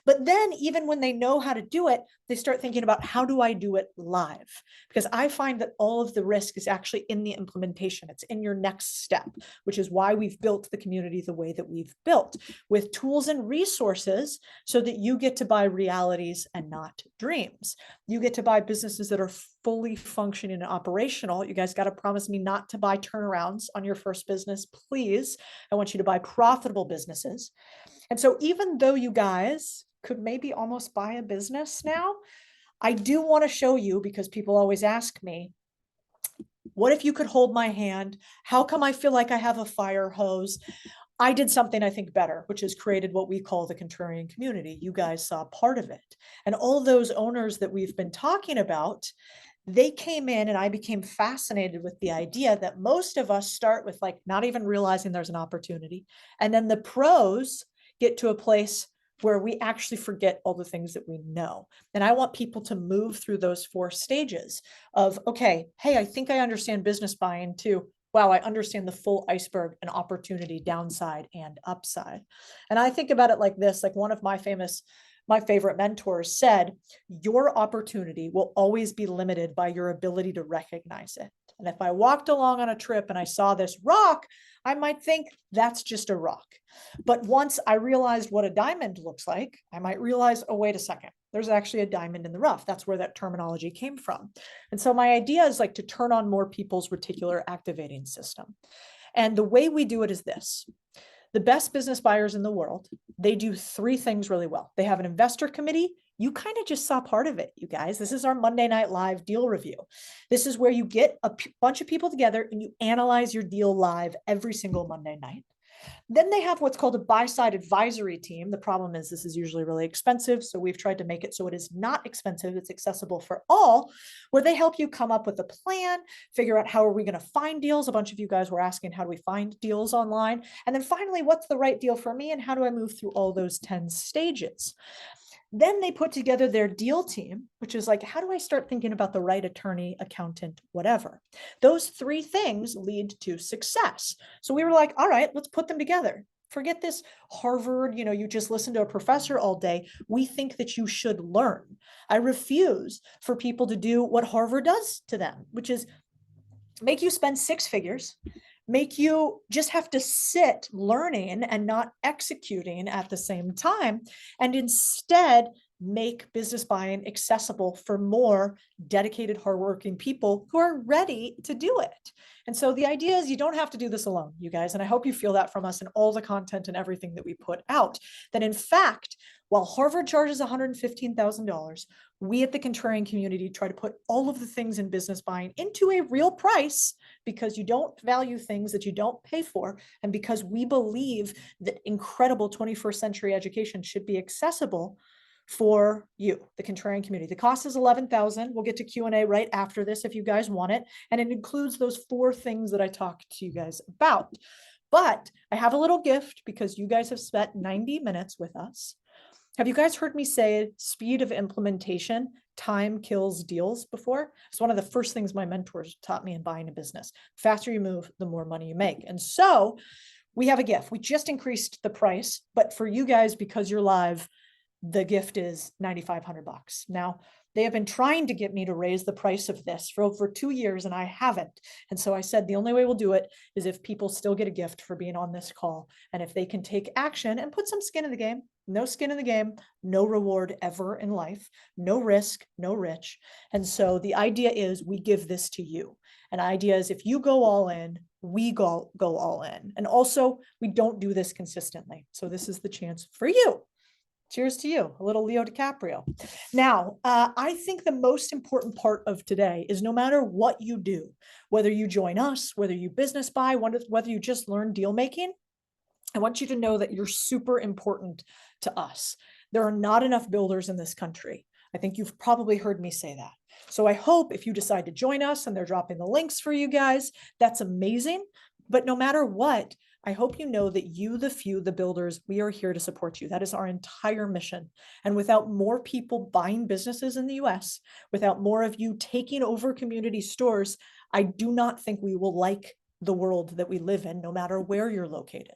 But then even when they know how to do it, they start thinking about, how do I do it live? Because I find that all of the risk is actually in the implementation. It's in your next step, which is why we've built the community the way that we've built, with tools and resources so that you get to buy realities and not dreams. You get to buy businesses that are fully functioning and operational. You guys got to promise me not to buy turnarounds on your first business, please. I want you to buy profitable businesses. And so even though you guys could maybe almost buy a business now, I do want to show you, because people always ask me, what if you could hold my hand? How come I feel like I have a fire hose? I did something I think better, which is created what we call the contrarian community. You guys saw part of it. And all those owners that we've been talking about, they came in, and I became fascinated with the idea that most of us start with like not even realizing there's an opportunity. And then the pros get to a place where we actually forget all the things that we know. And I want people to move through those 4 stages of, okay, hey, I think I understand business buying too. Wow, I understand the full iceberg and opportunity, downside and upside. And I think about it like this, like one of my favorite mentors said, your opportunity will always be limited by your ability to recognize it. And if I walked along on a trip and I saw this rock, I might think that's just a rock. But once I realized what a diamond looks like, I might realize, oh, wait a second, there's actually a diamond in the rough. That's where that terminology came from. And so my idea is like to turn on more people's reticular activating system. And the way we do it is this. The best business buyers in the world, they do 3 things really well. They have an investor committee. You kind of just saw part of it, you guys. This is our Monday Night Live deal review. This is where you get a bunch of people together and you analyze your deal live every single Monday night. Then they have what's called a buy-side advisory team. The problem is this is usually really expensive, so we've tried to make it so it is not expensive. It's accessible for all, where they help you come up with a plan, figure out how are we going to find deals. A bunch of you guys were asking, how do we find deals online? And then finally, what's the right deal for me and how do I move through all those 10 stages? Then they put together their deal team, which is like, how do I start thinking about the right attorney, accountant, whatever? Those 3 things lead to success. So we were like, all right, let's put them together. Forget this Harvard, you just listen to a professor all day. We think that you should learn. I refuse for people to do what Harvard does to them, which is make you spend 6 figures, make you just have to sit learning and not executing at the same time, and instead make business buying accessible for more dedicated, hardworking people who are ready to do it. And so the idea is you don't have to do this alone, you guys. And I hope you feel that from us in all the content and everything that we put out. That in fact, while Harvard charges $115,000, we at the Contrarian Community try to put all of the things in business buying into a real price, because you don't value things that you don't pay for. And because we believe that incredible 21st century education should be accessible for you, the Contrarian Community. The cost is $11,000. We'll get to Q&A right after this if you guys want it. And it includes those 4 things that I talked to you guys about. But I have a little gift because you guys have spent 90 minutes with us. Have you guys heard me say speed of implementation, time kills deals before? It's one of the first things my mentors taught me in buying a business. The faster you move, the more money you make. And so we have a gift. We just increased the price, but for you guys, because you're live, the gift is $9,500. Now, they have been trying to get me to raise the price of this for over 2 years, and I haven't. And so I said, the only way we'll do it is if people still get a gift for being on this call. And if they can take action and put some skin in the game. No skin in the game, no reward ever in life, no risk, no rich. And so the idea is we give this to you. And the idea is if you go all in, we go all in. And also, we don't do this consistently. So this is the chance for you. Cheers to you, a little Leo DiCaprio. Now, I think the most important part of today is no matter what you do, whether you join us, whether you business buy, whether you just learn deal making, I want you to know that you're super important to us. There are not enough builders in this country. I think you've probably heard me say that. So I hope if you decide to join us and they're dropping the links for you guys, that's amazing. But no matter what, I hope you know that you, the few, the builders, we are here to support you. That is our entire mission. And without more people buying businesses in the US, without more of you taking over community stores, I do not think we will like the world that we live in, no matter where you're located.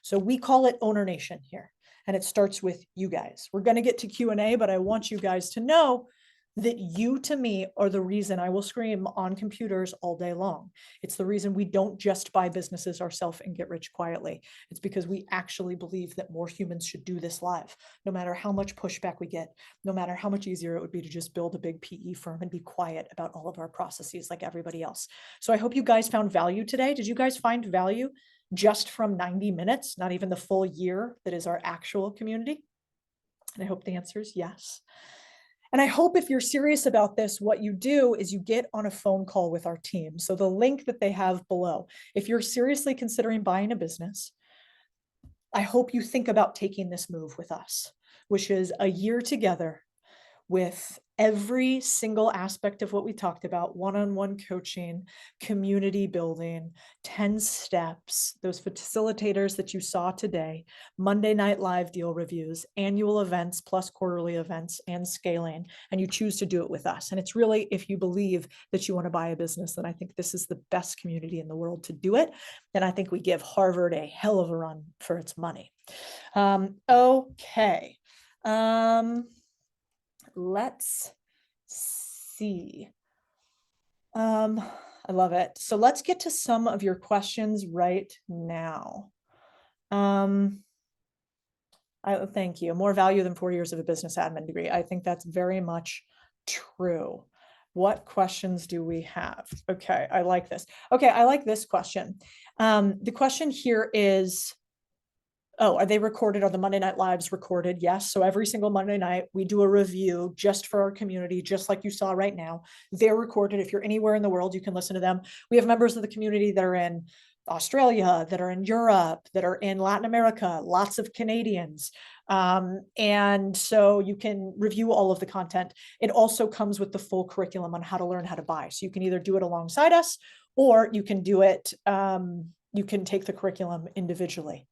So we call it Owner Nation here, and it starts with you guys. We're going to get to Q&A, but I want you guys to know that you, to me, are the reason I will scream on computers all day long. It's the reason we don't just buy businesses ourselves and get rich quietly. It's because we actually believe that more humans should do this live, no matter how much pushback we get, no matter how much easier it would be to just build a big PE firm and be quiet about all of our processes like everybody else. So I hope you guys found value today. Did you guys find value just from 90 minutes, not even the full year that is our actual community? And I hope the answer is yes. And I hope if you're serious about this, what you do is you get on a phone call with our team. So the link that they have below, if you're seriously considering buying a business, I hope you think about taking this move with us, which is a year together with every single aspect of what we talked about: one-on-one coaching, community building, 10 steps, those facilitators that you saw today, Monday Night Live deal reviews, annual events plus quarterly events, and scaling. And you choose to do it with us. And it's really, if you believe that you want to buy a business, then I think this is the best community in the world to do it. And I think we give Harvard a hell of a run for its money. Okay. Let's see. I love it. So let's get to some of your questions right now. Thank you. More value than 4 years of a business admin degree. I think that's very much true. What questions do we have? Okay, I like this. Okay, I like this question. The question here is, oh, are they recorded? Are the Monday Night Lives recorded? Yes. So every single Monday night, we do a review just for our community, just like you saw right now. They're recorded. If you're anywhere in the world, you can listen to them. We have members of the community that are in Australia, that are in Europe, that are in Latin America, lots of Canadians. And so you can review all of the content. It also comes with the full curriculum on how to learn how to buy. So you can either do it alongside us, or you can do it, you can take the curriculum individually.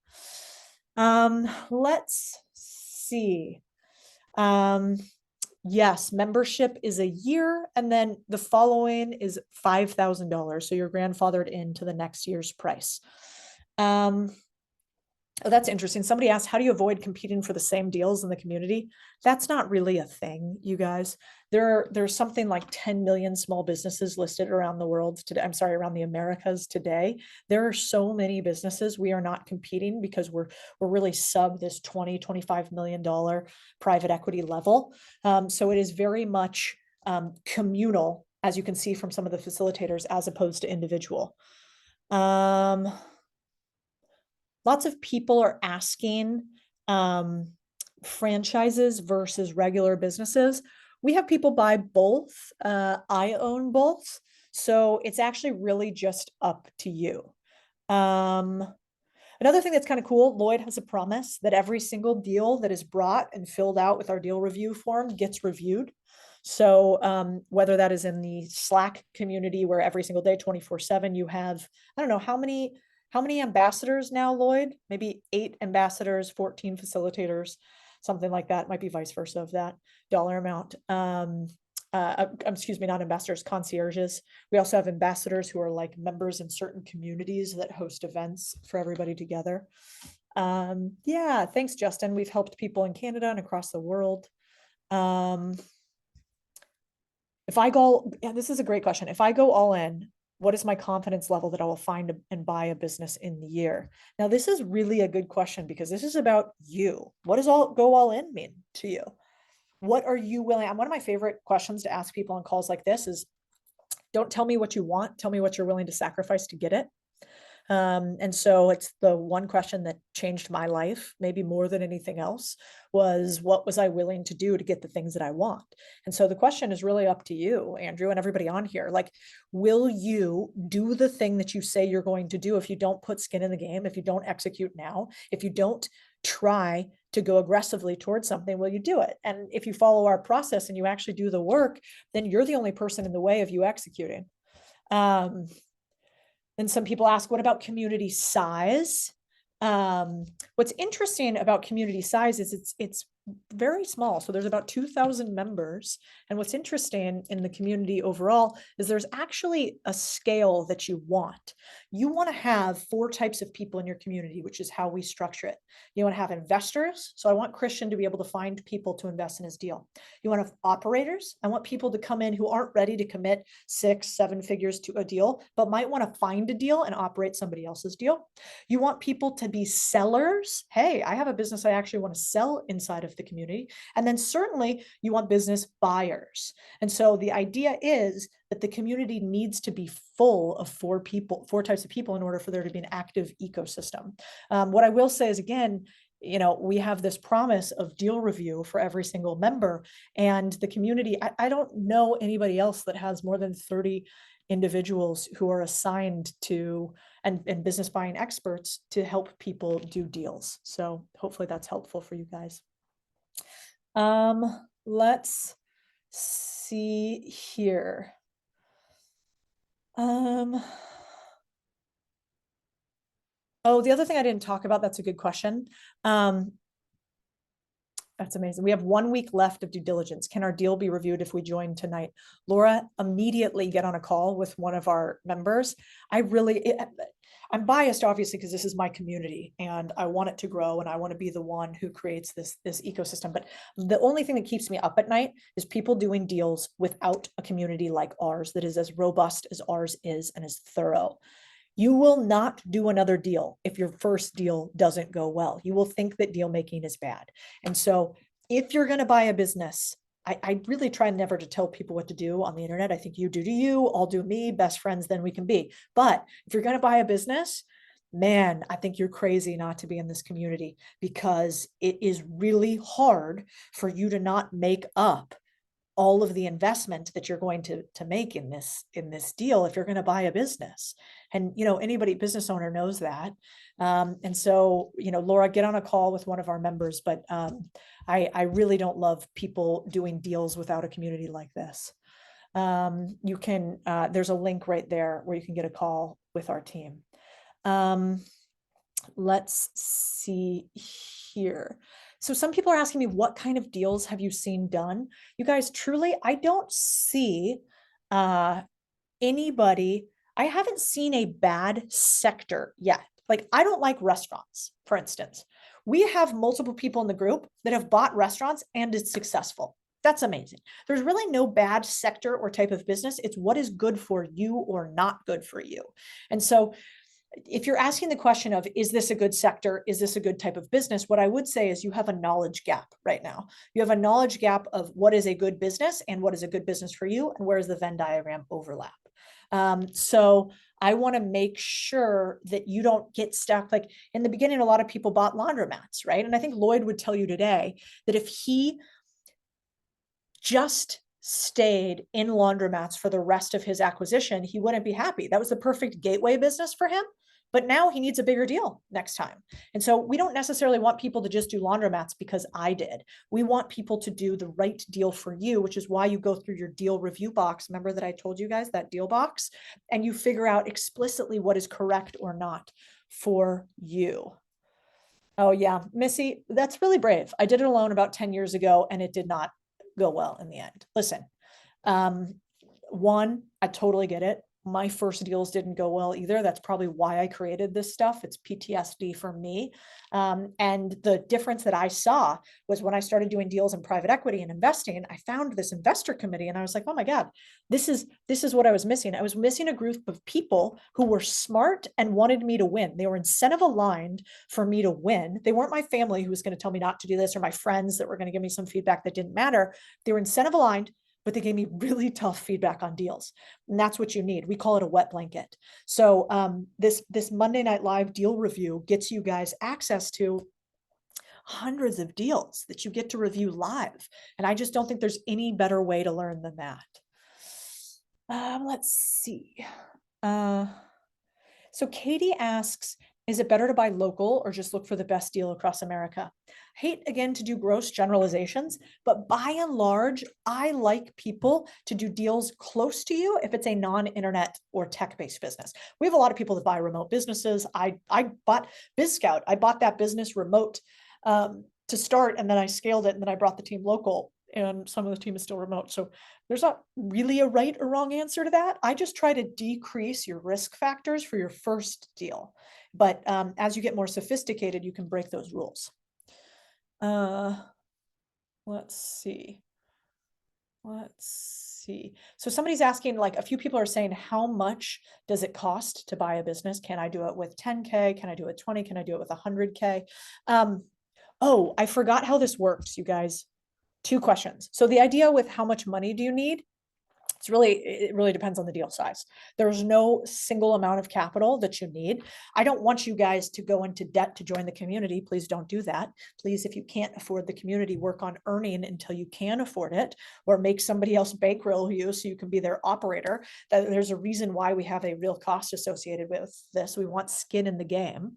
Let's see. Yes, membership is a year, and then the following is $5,000. So you're grandfathered into the next year's price. Oh, that's interesting. Somebody asked, how do you avoid competing for the same deals in the community? That's not really a thing, you guys. There's something like 10 million small businesses listed around the world today. I'm sorry, around the Americas today. There are so many businesses. We are not competing because we're really sub this $20-25 million private equity level. So it is very much communal, as you can see from some of the facilitators, as opposed to individual. Lots of people are asking franchises versus regular businesses. We have people buy both. I own both. So it's actually really just up to you. Another thing that's kind of cool, Lloyd has a promise that every single deal that is brought and filled out with our deal review form gets reviewed. So whether that is in the Slack community where every single day, 24/7, you have, I don't know, how many ambassadors now, Lloyd? Maybe 8 ambassadors, 14 facilitators, something like that. Might be vice versa of that dollar amount. Excuse me, not ambassadors, concierges. We also have ambassadors who are like members in certain communities that host events for everybody together. Yeah, thanks, Justin. We've helped people in Canada and across the world. If I go, yeah, this is a great question. If I go all in, what is my confidence level that I will find and buy a business in the year? Now, this is really a good question because this is about you. What does go all in mean to you? What are you willing? And one of my favorite questions to ask people on calls like this is, don't tell me what you want. Tell me what you're willing to sacrifice to get it. And so it's the one question that changed my life, maybe more than anything else, was what was I willing to do to get the things that I want? And so the question is really up to you, Andrew, and everybody on here. Like, will you do the thing that you say you're going to do if you don't put skin in the game, if you don't execute now, if you don't try to go aggressively towards something, will you do it? And if you follow our process and you actually do the work, then you're the only person in the way of you executing. And some people ask, what about community size? What's interesting about community size is it's very small. So there's about 2,000 members. And what's interesting in the community overall is there's actually a scale that you want. You want to have 4 types of people in your community, which is how we structure it. You want to have investors. So I want Christian to be able to find people to invest in his deal. You want to have operators. I want people to come in who aren't ready to commit 6, 7 figures to a deal, but might want to find a deal and operate somebody else's deal. You want people to be sellers. Hey, I have a business I actually want to sell inside of the community. And then certainly you want business buyers. And so the idea is that the community needs to be full of 4 types of people in order for there to be an active ecosystem. What I will say is, again, we have this promise of deal review for every single member, and the community, I don't know anybody else that has more than 30 individuals who are assigned to and business buying experts to help people do deals. So hopefully that's helpful for you guys. Let's see here. Oh, the other thing I didn't talk about, that's a good question. That's amazing. We have 1 week left of due diligence. Can our deal be reviewed if we join tonight? Laura, immediately get on a call with one of our members. I'm biased, obviously, because this is my community and I want it to grow and I want to be the one who creates this ecosystem. But the only thing that keeps me up at night is people doing deals without a community like ours that is as robust as ours is and as thorough. You will not do another deal if your first deal doesn't go well. You will think that deal making is bad. And so if you're going to buy a business, I really try never to tell people what to do on the internet. I think you do you, I'll do me, best friends then we can be. But if you're going to buy a business, man, I think you're crazy not to be in this community, because it is really hard for you to not make up all of the investment that you're going to make in this deal if you're going to buy a business. And anybody business owner knows that. And so Laura, get on a call with one of our members, but I really don't love people doing deals without a community like this. You can there's a link right there where you can get a call with our team. Let's see here. So some people are asking me, what kind of deals have you seen done? You guys, truly, I don't see anybody. I haven't seen a bad sector yet. Like, I don't like restaurants, for instance. We have multiple people in the group that have bought restaurants and it's successful. That's amazing. There's really no bad sector or type of business. It's what is good for you or not good for you. And so if you're asking the question of, is this a good sector? Is this a good type of business? What I would say is you have a knowledge gap right now. You have a knowledge gap of what is a good business and what is a good business for you, and where is the Venn diagram overlap. So I want to make sure that you don't get stuck. Like in the beginning, a lot of people bought laundromats, right? And I think Lloyd would tell you today that if he just stayed in laundromats for the rest of his acquisition, he wouldn't be happy. That was the perfect gateway business for him. But now he needs a bigger deal next time. And so we don't necessarily want people to just do laundromats because I did. We want people to do the right deal for you, which is why you go through your deal review box. Remember that I told you guys that deal box, and you figure out explicitly what is correct or not for you. Oh yeah, Missy, that's really brave. I did it alone about 10 years ago and it did not go well in the end. Listen, one, I totally get it. My first deals didn't go well either. That's probably why I created this stuff. It's PTSD for me. And the difference that I saw was when I started doing deals in private equity and investing, I found this investor committee and I was like, oh my God, this is what I was missing. I was missing a group of people who were smart and wanted me to win. They were incentive aligned for me to win. They weren't my family who was going to tell me not to do this, or my friends that were going to give me some feedback that didn't matter. They were incentive aligned, but they gave me really tough feedback on deals. And that's what you need. We call it a wet blanket. So this Monday Night Live deal review gets you guys access to hundreds of deals that you get to review live. And I just don't think there's any better way to learn than that. Let's see. So Katie asks, is it better to buy local or just look for the best deal across America? I hate, again, to do gross generalizations, but by and large, I like people to do deals close to you if it's a non-internet or tech-based business. We have a lot of people that buy remote businesses. I bought BizScout. I bought that business remote to to start, and then I scaled it, and then I brought the team local, and some of the team is still remote. So there's not really a right or wrong answer to that. I just try to decrease your risk factors for your first deal. But as you get more sophisticated, you can break those rules. Let's see. So somebody's asking, like, a few people are saying, how much does it cost to buy a business? Can I do it with 10K? Can I do it with 20? Can I do it with 100K? Oh, I forgot how this works, you guys. 2 questions. So the idea with how much money do you need? It really depends on the deal size. There's no single amount of capital that you need. I don't want you guys to go into debt to join the community. Please don't do that. Please, if you can't afford the community, work on earning until you can afford it, or make somebody else bankroll you so you can be their operator. There's a reason why we have a real cost associated with this. We want skin in the game.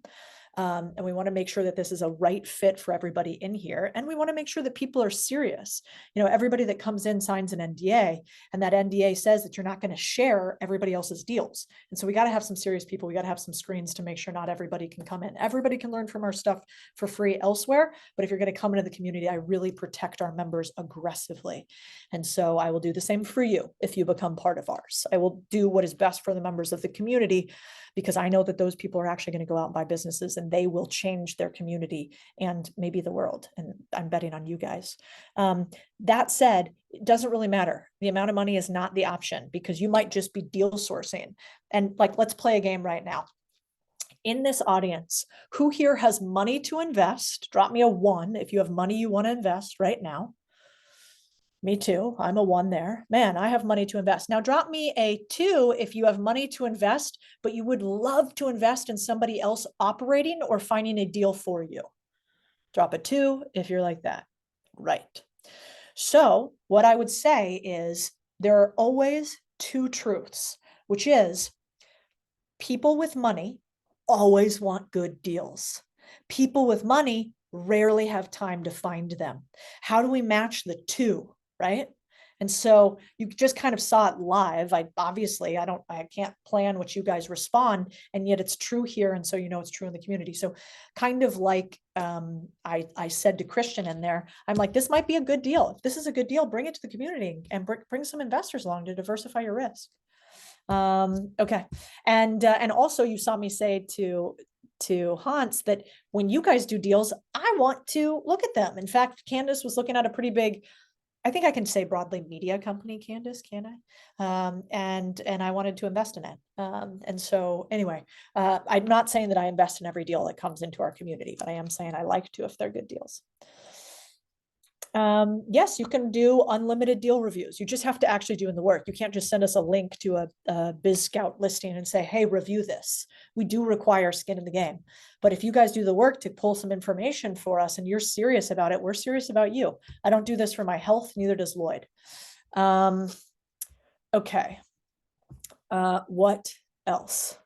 And we want to make sure that this is a right fit for everybody in here. And we want to make sure that people are serious. You know, everybody that comes in signs an NDA, and that NDA says that you're not going to share everybody else's deals. And so we got to have some serious people. We got to have some screens to make sure not everybody can come in. Everybody can learn from our stuff for free elsewhere. But if you're going to come into the community, I really protect our members aggressively. And so I will do the same for you if you become part of ours. I will do what is best for the members of the community, because I know that those people are actually going to go out and buy businesses, and they will change their community and maybe the world. And I'm betting on you guys. That said, it doesn't really matter. The amount of money is not the option, because you might just be deal sourcing. And like, let's play a game right now. In this audience, who here has money to invest? Drop me a 1 if you have money you want to invest right now. Me too. I'm a 1 there. Man, I have money to invest. Now drop me a 2 if you have money to invest, but you would love to invest in somebody else operating or finding a deal for you. Drop a 2 if you're like that. Right. So what I would say is there are always 2 truths, which is people with money always want good deals. People with money rarely have time to find them. How do we match the 2? Right? And so you just kind of saw it live. I can't plan what you guys respond, and yet it's true here. And so, you know, it's true in the community. So kind of like I said to Christian in there, I'm like, this might be a good deal. If this is a good deal, bring it to the community and bring some investors along to diversify your risk. Okay. And also you saw me say to Hans that when you guys do deals, I want to look at them. In fact, Candace was looking at a pretty big, I think I can say broadly, media company, Candace, can I? And I wanted to invest in it. And so anyway, I'm not saying that I invest in every deal that comes into our community, but I am saying I like to if they're good deals. Yes, you can do unlimited deal reviews. You just have to actually do in the work. You can't just send us a link to a BizScout listing and say, hey, review this. We do require skin in the game. But if you guys do the work to pull some information for us and you're serious about it, we're serious about you. I don't do this for my health, neither does Lloyd. Okay. What else?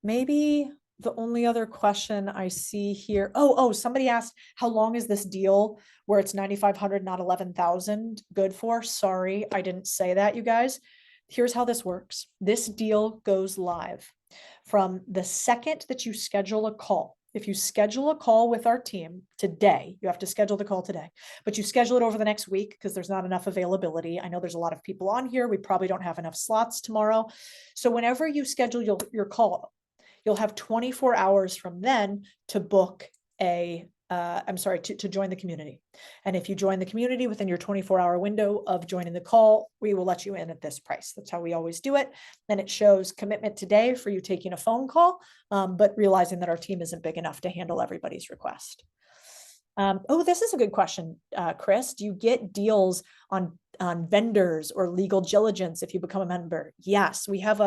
Maybe the only other question I see here, somebody asked, how long is this deal where it's 9,500, not 11,000 good for? Sorry, I didn't say that, you guys. Here's how this works. This deal goes live from the second that you schedule a call. If you schedule a call with our team today, you have to schedule the call today, but you schedule it over the next week because there's not enough availability. I know there's a lot of people on here. We probably don't have enough slots tomorrow. So whenever you schedule your call, you'll have 24 hours from then to book to join the community. And if you join the community within your 24-hour window of joining the call, we will let you in at this price. That's how we always do it. And it shows commitment today for you taking a phone call, but realizing that our team isn't big enough to handle everybody's request. This is a good question, Chris. Do you get deals on vendors or legal diligence if you become a member? Yes, we have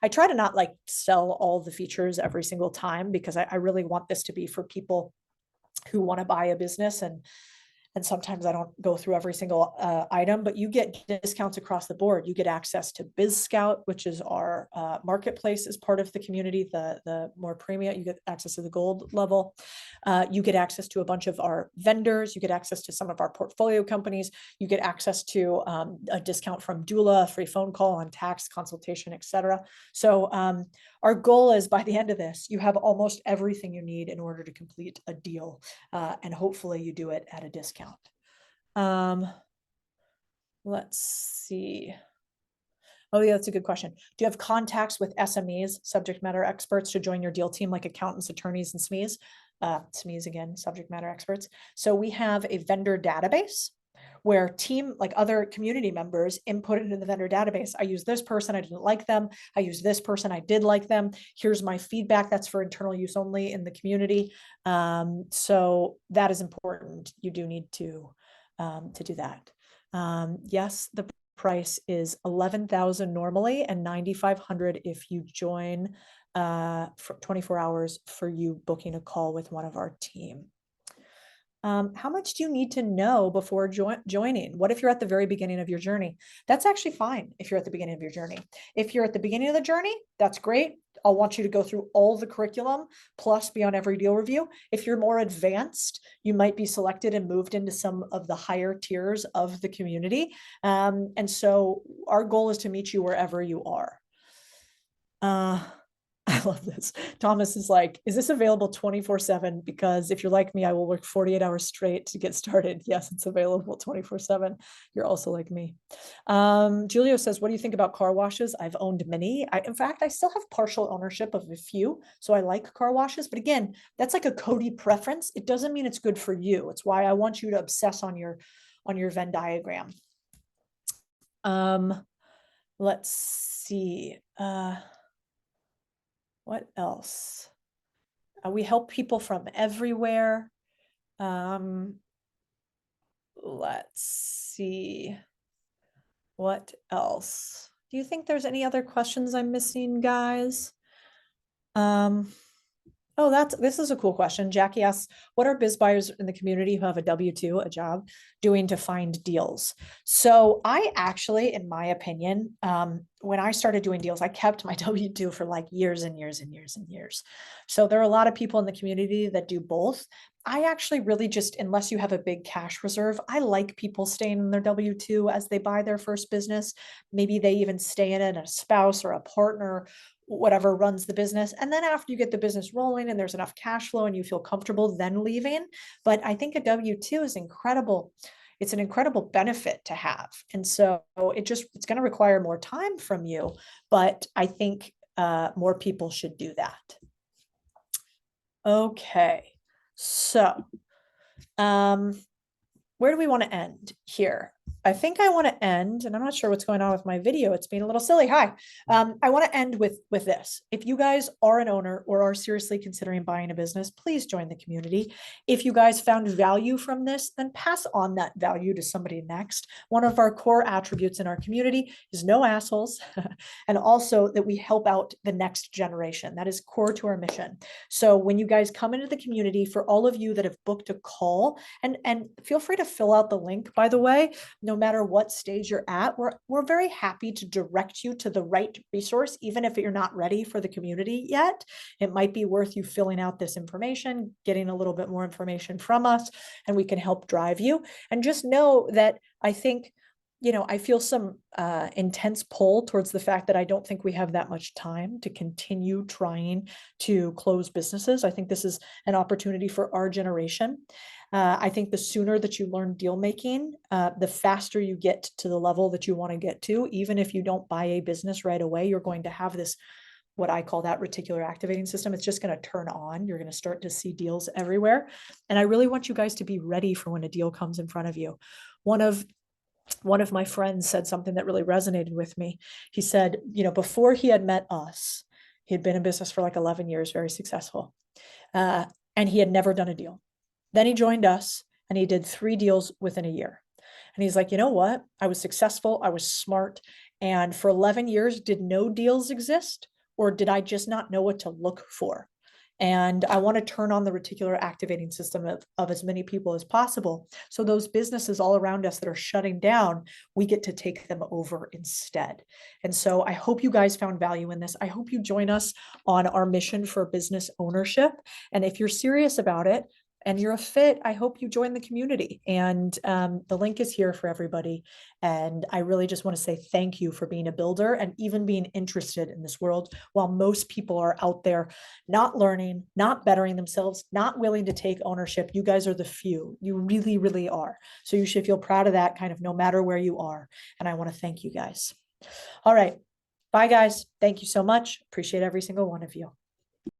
I try to not like sell all the features every single time, because I really want this to be for people who want to buy a business, and sometimes I don't go through every single item, but you get discounts across the board. You get access to BizScout, which is our marketplace as part of the community, the more premium. You get access to the gold level. You get access to a bunch of our vendors. You get access to some of our portfolio companies. You get access to a discount from Doula, a free phone call on tax consultation, etc. So Our goal is by the end of this, you have almost everything you need in order to complete a deal. And hopefully you do it at a discount. Let's see. Oh yeah, that's a good question. Do you have contacts with SMEs, subject matter experts, to join your deal team, like accountants, attorneys, and SMEs? SMEs again, subject matter experts. So we have a vendor database where like other community members input into the vendor database. I use this person, I didn't like them. I use this person, I did like them. Here's my feedback. That's for internal use only in the community. So that is important. You do need to do that. Yes, the price is $11,000 normally and $9,500 if you join for 24 hours for you booking a call with one of our team. How much do you need to know before joining? What if you're at the very beginning of your journey? That's actually fine if you're at the beginning of your journey. If you're at the beginning of the journey, that's great. I'll want you to go through all the curriculum, plus be on every deal review. If you're more advanced, you might be selected and moved into some of the higher tiers of the community. And so our goal is to meet you wherever you are. I love this. Thomas is like, is this available 24/7? Because if you're like me, I will work 48 hours straight to get started. Yes, it's available 24/7. You're also like me. Julio says, what do you think about car washes? I've owned many. In fact, I still have partial ownership of a few. So I like car washes. But again, that's like a Codie preference. It doesn't mean it's good for you. It's why I want you to obsess on your Venn diagram. Let's see. What else? We help people from everywhere. Let's see. What else? Do you think there's any other questions I'm missing, guys? Oh, this is a cool question. Jackie asks, what are biz buyers in the community who have a W-2, a job, doing to find deals? So I actually, in my opinion, when I started doing deals, I kept my W-2 for like years and years and years and years. So there are a lot of people in the community that do both. I actually really just, unless you have a big cash reserve, I like people staying in their W-2 as they buy their first business. Maybe they even stay in it, a spouse or a partner, whatever runs the business. And then after you get the business rolling and there's enough cash flow and you feel comfortable, then leaving. But I think a W-2 is incredible. It's an incredible benefit to have. And so it's going to require more time from you, but I think more people should do that. Okay. So, where do we want to end here? I think I want to end, and I'm not sure what's going on with my video. It's being a little silly. Hi. I want to end with this. If you guys are an owner or are seriously considering buying a business, please join the community. If you guys found value from this, then pass on that value to somebody next. One of our core attributes in our community is no assholes, and also that we help out the next generation. That is core to our mission. So when you guys come into the community, for all of you that have booked a call, and feel free to fill out the link, by the way, no matter what stage you're at, we're very happy to direct you to the right resource, even if you're not ready for the community yet. It might be worth you filling out this information, getting a little bit more information from us, and we can help drive you. And just know that I think, I feel some intense pull towards the fact that I don't think we have that much time to continue trying to close businesses. I think this is an opportunity for our generation. I think the sooner that you learn deal making, the faster you get to the level that you want to get to. Even if you don't buy a business right away, you're going to have this, what I call that reticular activating system. It's just going to turn on. You're going to start to see deals everywhere. And I really want you guys to be ready for when a deal comes in front of you. One of my friends said something that really resonated with me. He said, before he had met us, he had been in business for like 11 years, very successful. And he had never done a deal. Then he joined us and he did 3 deals within a year. And he's like, you know what? I was successful. I was smart. And for 11 years, did no deals exist? Or did I just not know what to look for? And I want to turn on the reticular activating system of as many people as possible. So those businesses all around us that are shutting down, we get to take them over instead. And so I hope you guys found value in this. I hope you join us on our mission for business ownership. And if you're serious about it, and you're a fit, I hope you join the community. And the link is here for everybody. And I really just want to say thank you for being a builder and even being interested in this world. While most people are out there not learning, not bettering themselves, not willing to take ownership, you guys are the few. You really, really are. So you should feel proud of that, kind of no matter where you are. And I want to thank you guys. All right. Bye, guys. Thank you so much. Appreciate every single one of you.